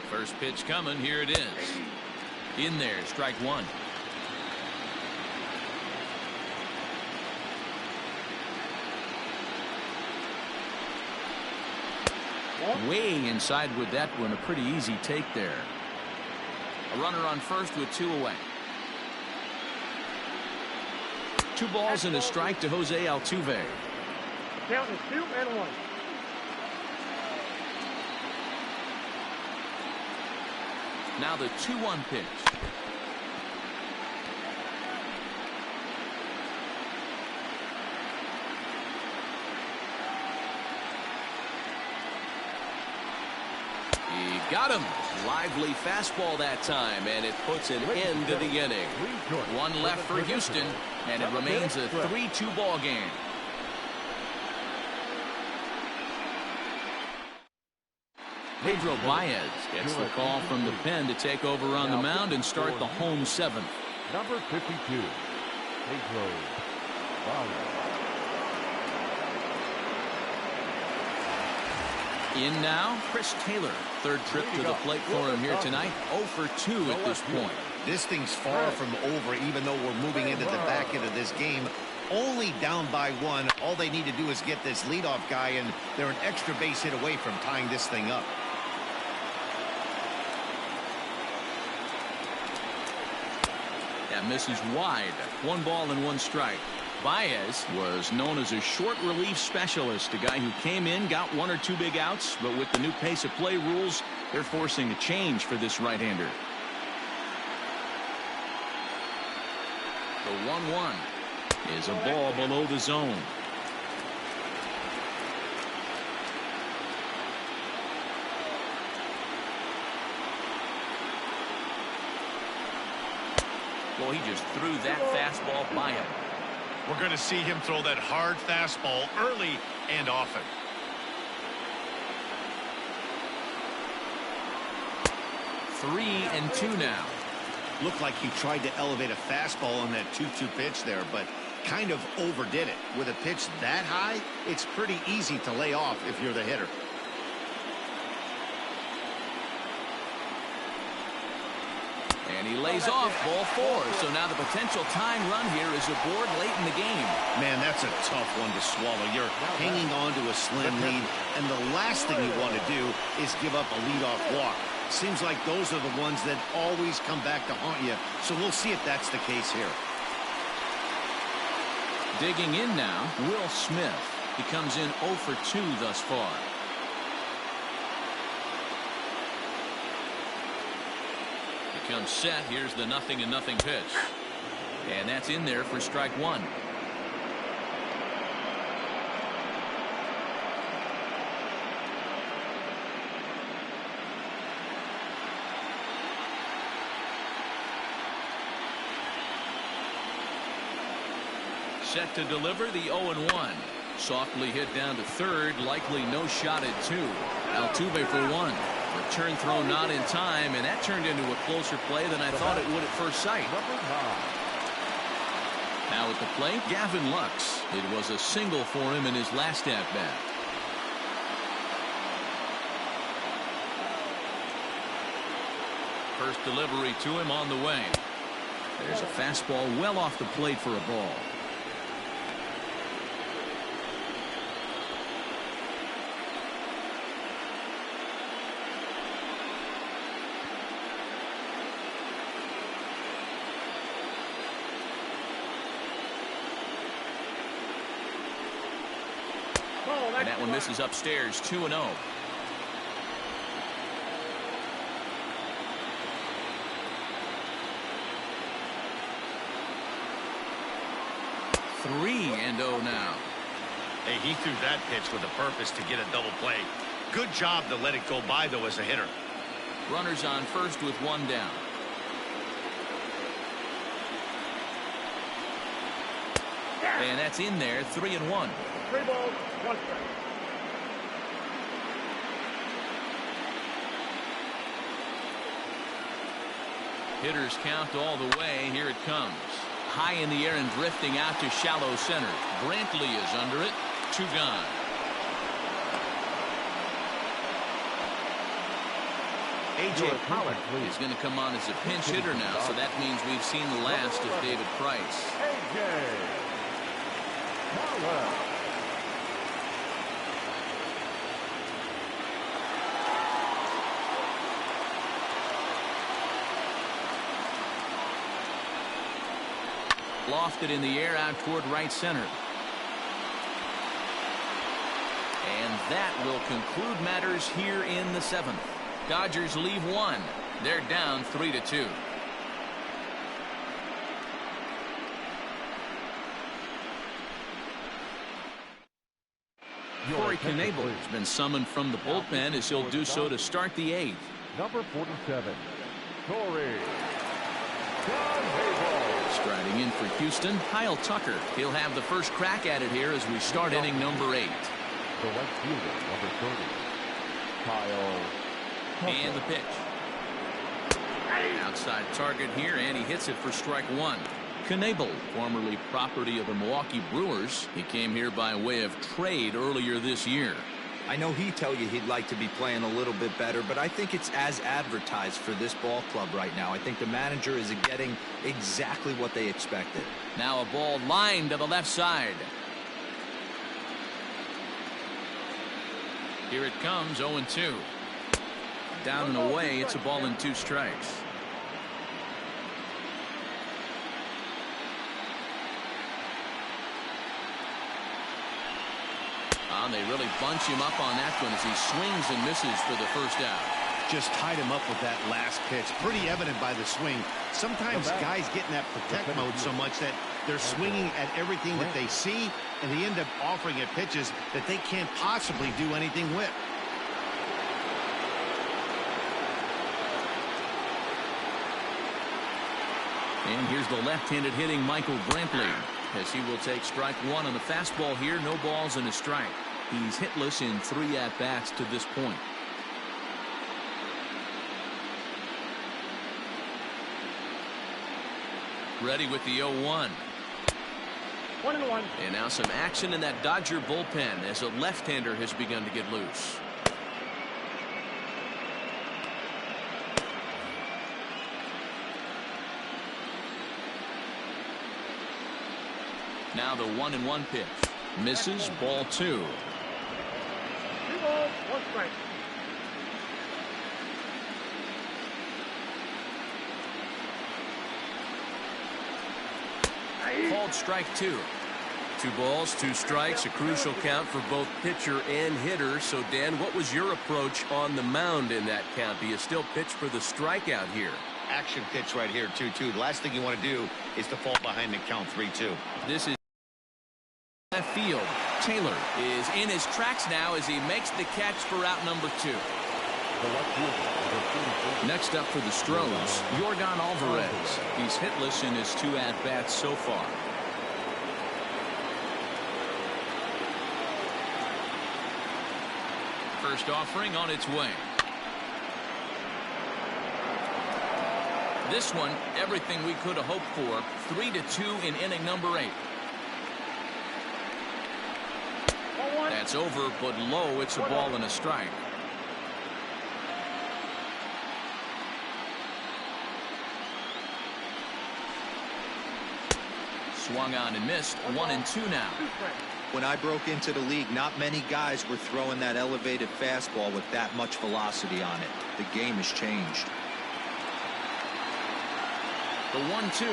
First pitch coming. Here it is. In there, strike one. Way inside with that one. A pretty easy take there. A runner on first with 2 away. 2 balls and a strike to Jose Altuve. Count is 2-1. Now the 2-1 pitch. He got him. Lively fastball that time, and it puts an end to the inning. 1 left for Houston, and it remains a 3-2 ball game. Pedro Baez gets the call from the pen to take over on the mound and start the home 7th. Number 52, Pedro Baez. In now, Chris Taylor. 3rd trip to the plate for him here tonight. 0 for 2 at this point. This thing's far from over, even though we're moving into the back end of this game. Only down by 1. All they need to do is get this leadoff guy, and they're an extra base hit away from tying this thing up. That misses wide. 1 ball and 1 strike. Baez was known as a short relief specialist, a guy who came in, got 1 or 2 big outs, but with the new pace of play rules, they're forcing a change for this right-hander. The 1-1 is a ball below the zone. Well, he just threw that fastball by him. We're going to see him throw that hard fastball early and often. 3-2 now. Looked like he tried to elevate a fastball on that 2-2 pitch there, but kind of overdid it. With a pitch that high, it's pretty easy to lay off if you're the hitter. And he lays off ball 4. So now the potential tying run here is aboard late in the game. Man, that's a tough one to swallow. You're hanging on to a slim lead, and the last thing you want to do is give up a leadoff walk. Seems like those are the ones that always come back to haunt you. So we'll see if that's the case here. Digging in now, Will Smith. He comes in 0 for 2 thus far. Comes set. Here's the 0-0 pitch, and that's in there for strike 1. set to deliver the 0-1. Softly hit down to third, likely no shot at 2. Altuve for 1. Return throw not in time, and that turned into a closer play than I thought it would at first sight. Now at the plate, Gavin Lux. It was a single for him in his last at-bat. First delivery to him on the way. There's a fastball well off the plate for a ball. And that one misses upstairs, 2-0. Three and 0 now. Hey, he threw that pitch with a purpose to get a double play. Good job to let it go by, though, as a hitter. Runners on first with 1 down. And that's in there, 3-1. 3 balls, 1 strike. Hitters count all the way. Here it comes. High in the air and drifting out to shallow center. Brantley is under it. 2 gone. A.J. Pollock is going to come on as a pinch hitter now, so that means we've seen the last of David Price. A.J. Pollock. Lofted in the air out toward right center. And that will conclude matters here in the 7th. Dodgers leave 1. They're down 3-2. Corey Knebel has been summoned from the bullpen as he'll do so to start the 8th. Number 47, Corey Knebel. Striding in for Houston, Kyle Tucker. He'll have the first crack at it here as we start inning number 8. The right fielder, number 30, Kyle Tucker. And the pitch. Outside target here, and he hits it for strike 1. Knebel, formerly property of the Milwaukee Brewers. He came here by way of trade earlier this year. I know he'd tell you he'd like to be playing a little bit better, but I think it's as advertised for this ball club right now. I think the manager is getting exactly what they expected. Now a ball lined to the left side. Here it comes, 0-2. Down and away, it's a ball and 2 strikes. They really bunch him up on that one as he swings and misses for the first out. Just tied him up with that last pitch. Pretty evident by the swing. Sometimes guys get in that protect mode so much that they're swinging at everything that they see, and they end up offering it pitches that they can't possibly do anything with. And here's the left-handed hitting Michael Brantley as he will take strike 1 on the fastball here. No balls and a strike. He's hitless in 3 at-bats to this point. Ready with the 0-1. 1-1. And now some action in that Dodger bullpen as a left-hander has begun to get loose. Now the 1-1 pitch. Misses, ball 2. 2 balls, 1 strike. Called strike 2. 2 balls, 2 strikes, a crucial count for both pitcher and hitter. So, Dan, what was your approach on the mound in that count? Do you still pitch for the strikeout here? Action pitch right here, 2-2. The last thing you want to do is to fall behind the count 3-2. This is left field. Taylor is in his tracks now as he makes the catch for out number 2. Next up for the Astros, Yordan Alvarez. He's hitless in his 2 at-bats so far. First offering on its way. This one, everything we could have hoped for. 3-2 in inning number 8. That's over, but low. It's a ball and a strike. Swung on and missed. 1-2 now. When I broke into the league, not many guys were throwing that elevated fastball with that much velocity on it. The game has changed. The 1-2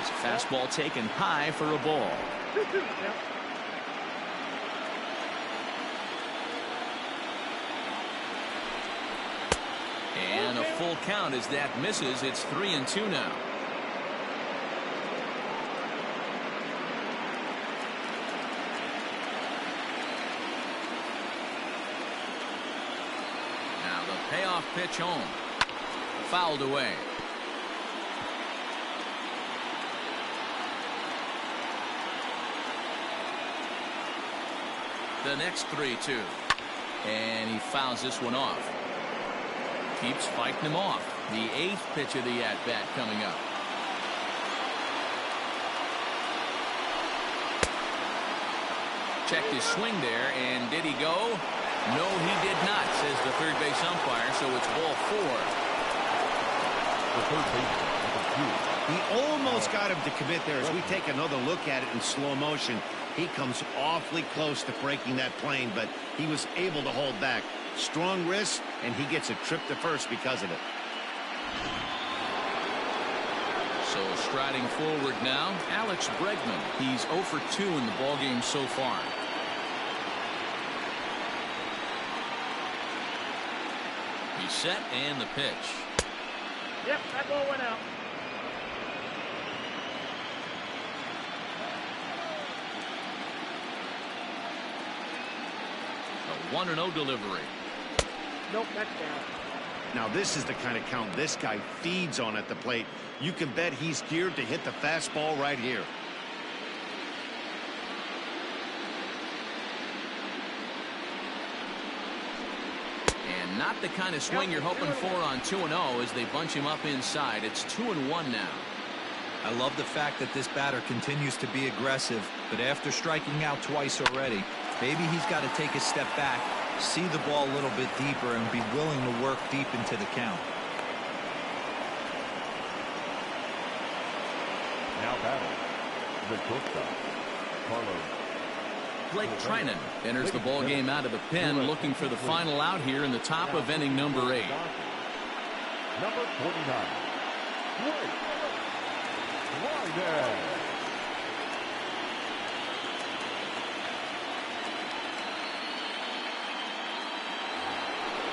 is a fastball taken high for a ball. And a full count as that misses. It's 3-2 now. Now the payoff pitch home. Fouled away. The next 3-2. And he fouls this one off. Keeps fighting him off. The 8th pitch of the at-bat coming up. Checked his swing there, and did he go? No, he did not, says the third base umpire, so it's ball 4. The third baseman, number 2. He almost got him to commit there. As we take another look at it in slow motion, he comes awfully close to breaking that plane, but he was able to hold back. Strong wrist, and he gets a trip to first because of it. So striding forward now, Alex Bregman. He's 0 for 2 in the ballgame so far. He's set, and the pitch. Yep, that ball went out. A 1-0 delivery. Nope, that's down. Now this is the kind of count this guy feeds on at the plate. You can bet he's geared to hit the fastball right here. And not the kind of swing you're hoping for on 2-0 as they bunch him up inside. It's 2-1 now. I love the fact that this batter continues to be aggressive, but after striking out twice already, maybe he's got to take a step back, see the ball a little bit deeper, and be willing to work deep into the count. Now batting, the shortstop, Carlos. Blake Trinan enters the ball game out of the pen, looking for the final out here in the top of inning number 8. Number 49. Blake Trinan.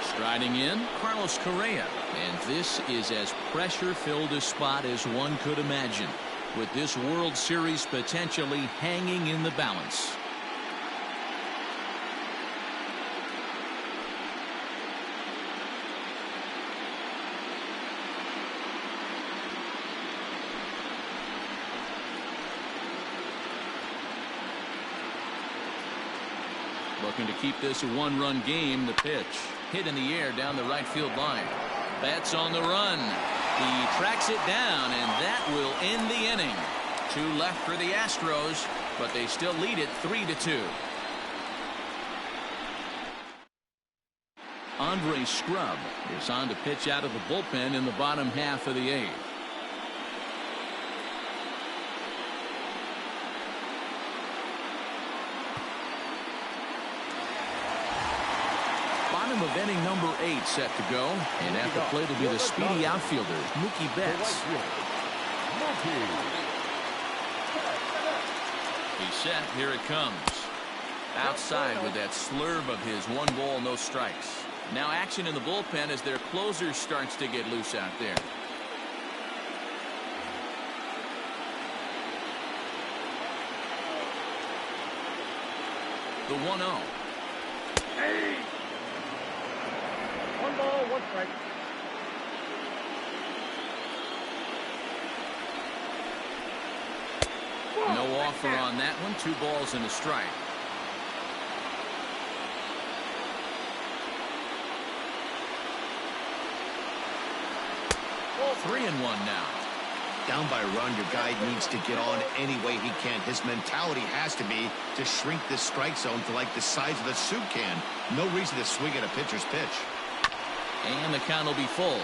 Striding in, Carlos Correa. And this is as pressure-filled a spot as one could imagine, with this World Series potentially hanging in the balance. Looking to keep this a one-run game. The pitch hit in the air down the right field line. Bats on the run. He tracks it down, and that will end the inning. 2 left for the Astros, but they still lead it 3-2. Andre Scrub is on to pitch out of the bullpen in the bottom half of the 8th. Bottom of inning number 8 set to go, and at the plate will be the speedy outfielder Mookie Betts. He's set. Here it comes. Outside with that slurve of his. 1 ball, no strikes. Now action in the bullpen as their closer starts to get loose out there. The 1-0. Hey! 1 ball, 1 strike. No offer on that one. 2 balls and a strike. 3-1 now. Down by a run, your guy needs to get on any way he can. His mentality has to be to shrink this strike zone to like the size of a soup can. No reason to swing at a pitcher's pitch. And the count will be full.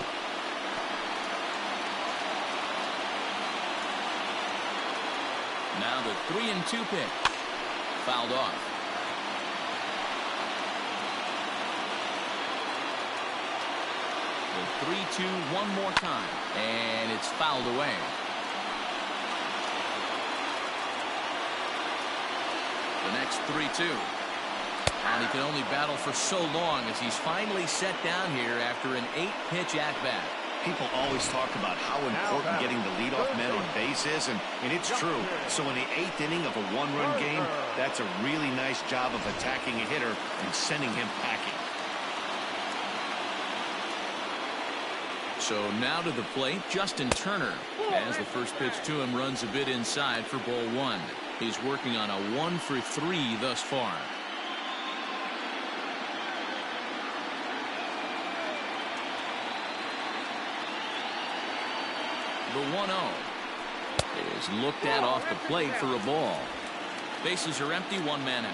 Now the 3-2 pitch. Fouled off. The 3-2 one more time. And it's fouled away. The next 3-2. And he can only battle for so long as he's finally set down here after an 8-pitch at-bat. People always talk about how important getting the leadoff man on base is, and it's true. So in the 8th inning of a one-run game, that's a really nice job of attacking a hitter and sending him packing. So now to the plate, Justin Turner. As the first pitch to him runs a bit inside for ball 1. He's working on a 1-for-3 thus far. The 1-0 is looked at off the plate for a ball. Bases are empty, one man out.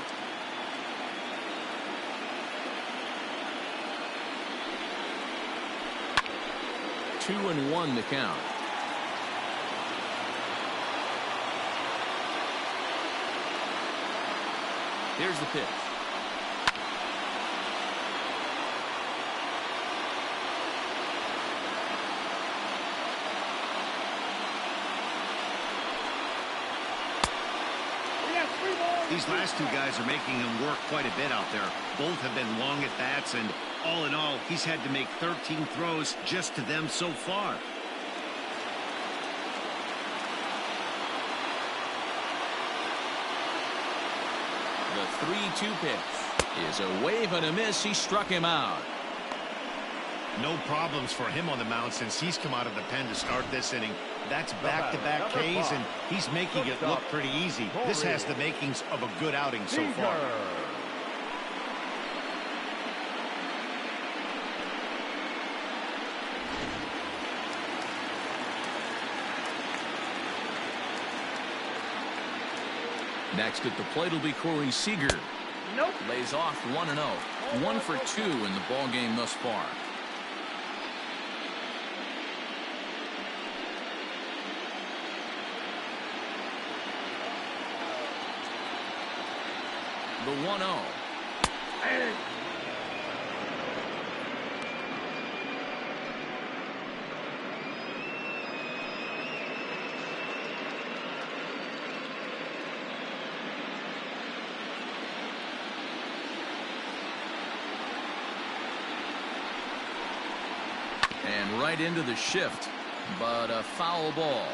Two and one to count. Here's the pitch. These last two guys are making him work quite a bit out there. Both have been long at bats, and all in all, he's had to make 13 throws just to them so far. The 3-2 pitch is a wave and a miss. He struck him out. No problems for him on the mound since he's come out of the pen to start this inning. That's back-to-back Ks, and he's making it look pretty easy. This has the makings of a good outing so far. Next at the plate will be Corey Seager. Nope. Lays off 1-0. 1 for 2 in the ball game thus far. The 1-0. And right into the shift, but a foul ball.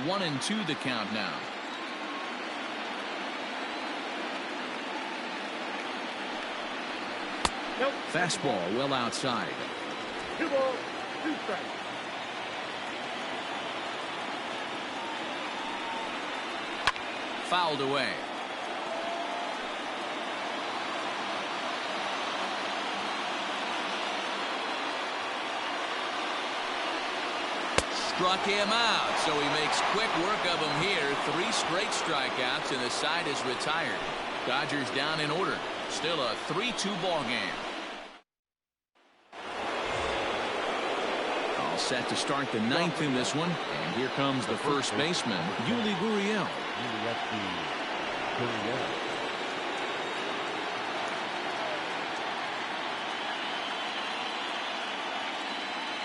1-2 the count now. Nope. Fastball well outside. 2 balls, 2 strikes. Fouled away. Struck him out, so he makes quick work of him here. 3 straight strikeouts, and the side is retired. Dodgers down in order. Still a 3-2 ball game. All set to start the 9th in this one, and here comes the first baseman, Yuli Gurriel.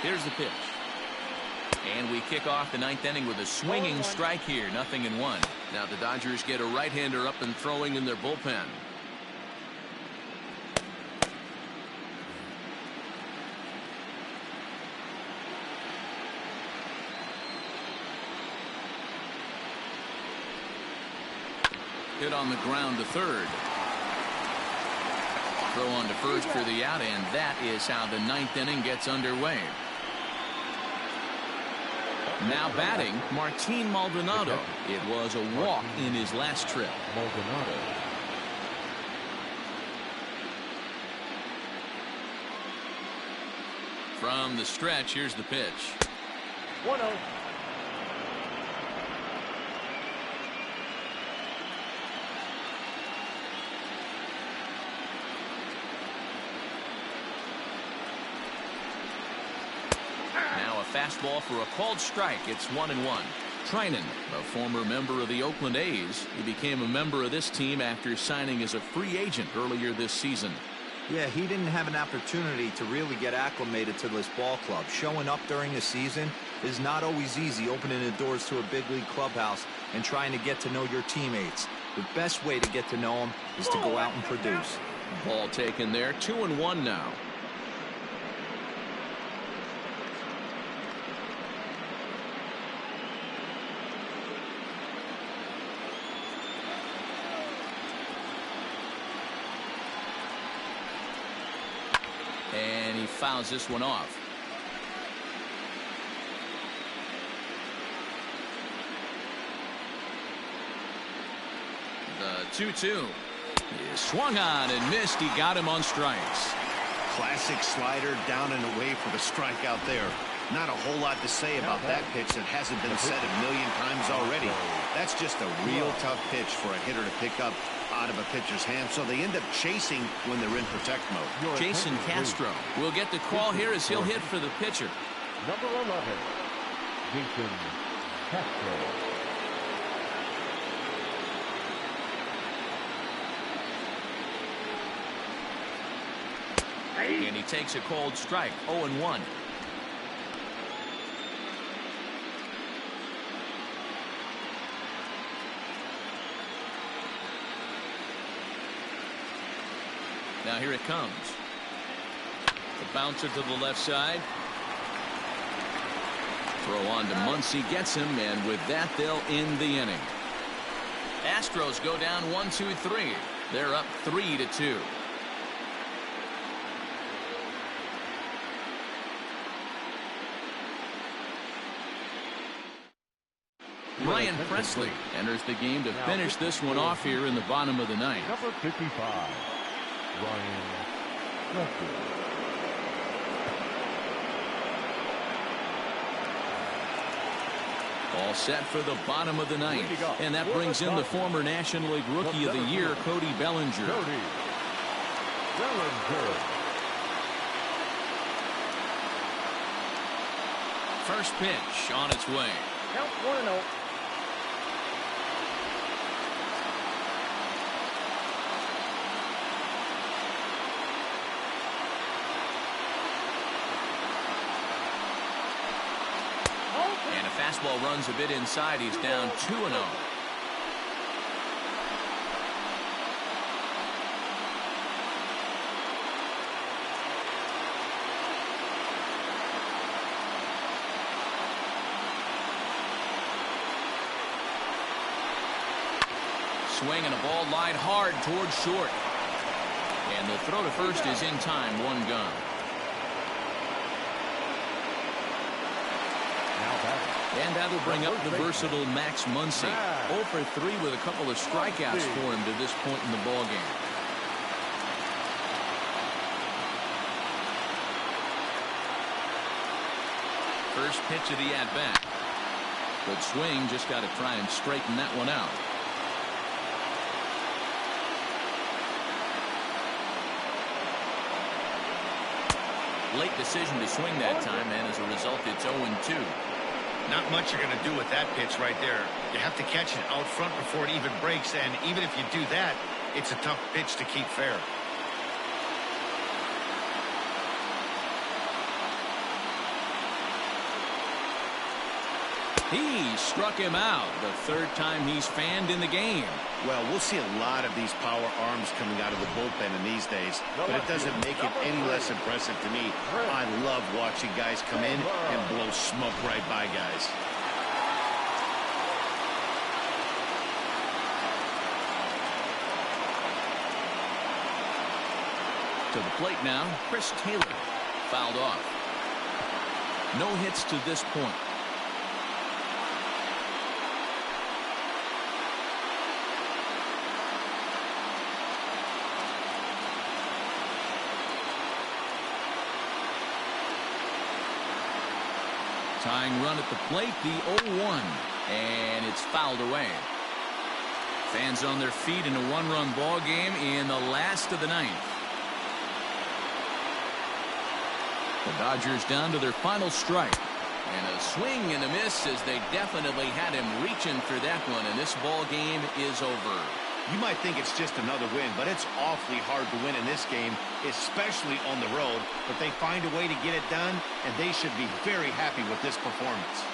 Here's the pitch. And we kick off the 9th inning with a swinging strike here. 0-1. Now the Dodgers get a right-hander up and throwing in their bullpen. Hit on the ground to third. Throw on to first for the out, and that is how the 9th inning gets underway. Now batting, Martin Maldonado. It was a walk in his last trip. Maldonado. From the stretch, here's the pitch. 1-0. Now a fastball for a called strike. It's 1-1. Trinan, a former member of the Oakland A's. He became a member of this team after signing as a free agent earlier this season. Yeah, he didn't have an opportunity to really get acclimated to this ball club. Showing up during the season is not always easy, opening the doors to a big league clubhouse and trying to get to know your teammates. The best way to get to know them is to go out and produce. Ball taken there. 2-1 now. And he fouls this one off. The 2-2 is swung on and missed. He got him on strikes. Classic slider down and away for the strikeout there. Not a whole lot to say about that pitch that hasn't been said a million times already. That's just a real tough pitch for a hitter to pick up out of a pitcher's hand, so they end up chasing when they're in protect mode. Jason Castro will get the call here as he'll hit for the pitcher. Number 11, Jason Castro. And he takes a cold strike. 0-1. Now here it comes. The bouncer to the left side. Throw on to Muncy, gets him, and with that they'll end the inning. Astros go down 1-2-3. They're up 3-2. Ryan Presley enters the game to finish this one off here in the bottom of the ninth. Number 55, Ryan Presley. All set for the bottom of the ninth. And that brings in the former National League Rookie of the Year, Cody Bellinger. Cody Bellinger. First pitch on its way. Count 1-0. And a fastball runs a bit inside. He's down 2-0. Swing and a ball line hard towards short. And the throw to first is in time. One gone. And that'll bring up the versatile Max Muncy. 0 for 3 with a couple of strikeouts for him to this point in the ballgame. First pitch of the at-bat. Good swing, just got to try and straighten that one out. Late decision to swing that time, and as a result, it's 0-2. Not much you're going to do with that pitch right there. You have to catch it out front before it even breaks, and even if you do that, it's a tough pitch to keep fair. He struck him out the third time he's fanned in the game. Well, we'll see a lot of these power arms coming out of the bullpen in these days, but it doesn't make it any less impressive to me. I love watching guys come in and blow smoke right by guys. To the plate now, Chris Taylor fouled off. No hits to this point. Tying run at the plate, the 0-1. And it's fouled away. Fans on their feet in a one-run ball game in the last of the ninth. The Dodgers down to their final strike. And a swing and a miss as they definitely had him reaching for that one. And this ball game is over. You might think it's just another win, but it's awfully hard to win in this game, especially on the road. But they find a way to get it done, and they should be very happy with this performance.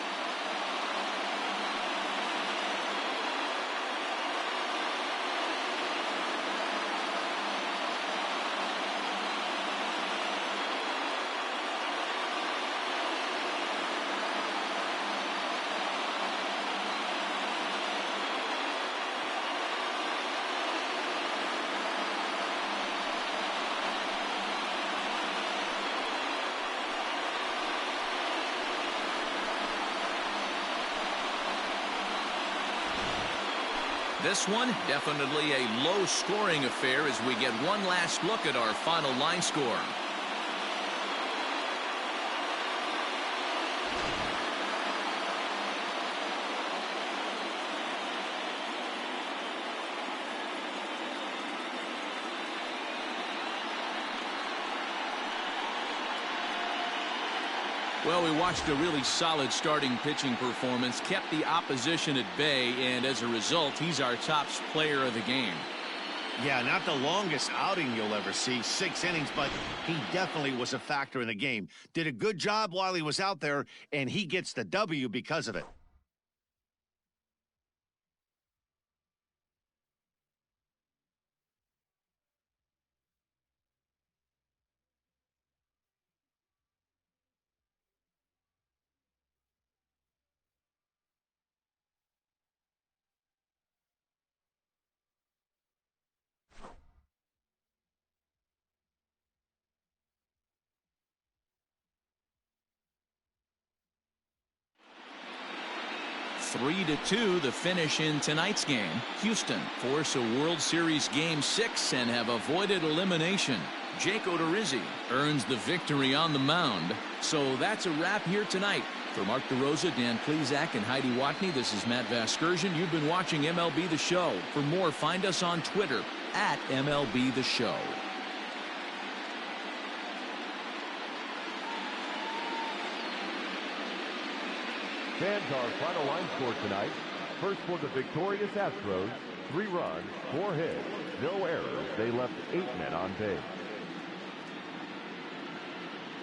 This one, definitely a low-scoring affair as we get one last look at our final line score. Well, we watched a really solid starting pitching performance, kept the opposition at bay, and as a result, he's our top player of the game. Yeah, not the longest outing you'll ever see, 6 innings, but he definitely was a factor in the game. Did a good job while he was out there, and he gets the W because of it. Three to 2 the finish in tonight's game. Houston force a World Series Game 6 and have avoided elimination. Jake Odorizzi earns the victory on the mound. So that's a wrap here tonight. For Mark DeRosa, Dan Plesac, and Heidi Watney, this is Matt Vasgersian. You've been watching MLB The Show. For more, find us on Twitter at MLB The Show. Fans, our final line score tonight. First for the victorious Astros, 3 runs, 4 hits, no errors. They left 8 men on base.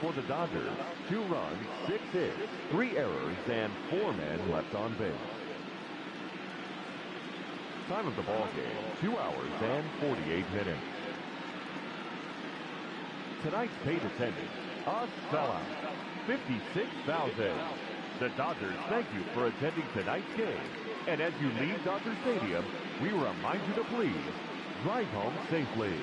For the Dodgers, 2 runs, 6 hits, 3 errors, and 4 men left on base. Time of the ball game, 2 hours and 48 minutes. Tonight's paid attendance, a sellout, 56,000. The Dodgers thank you for attending tonight's game. And as you leave Dodger Stadium, we remind you to please drive home safely.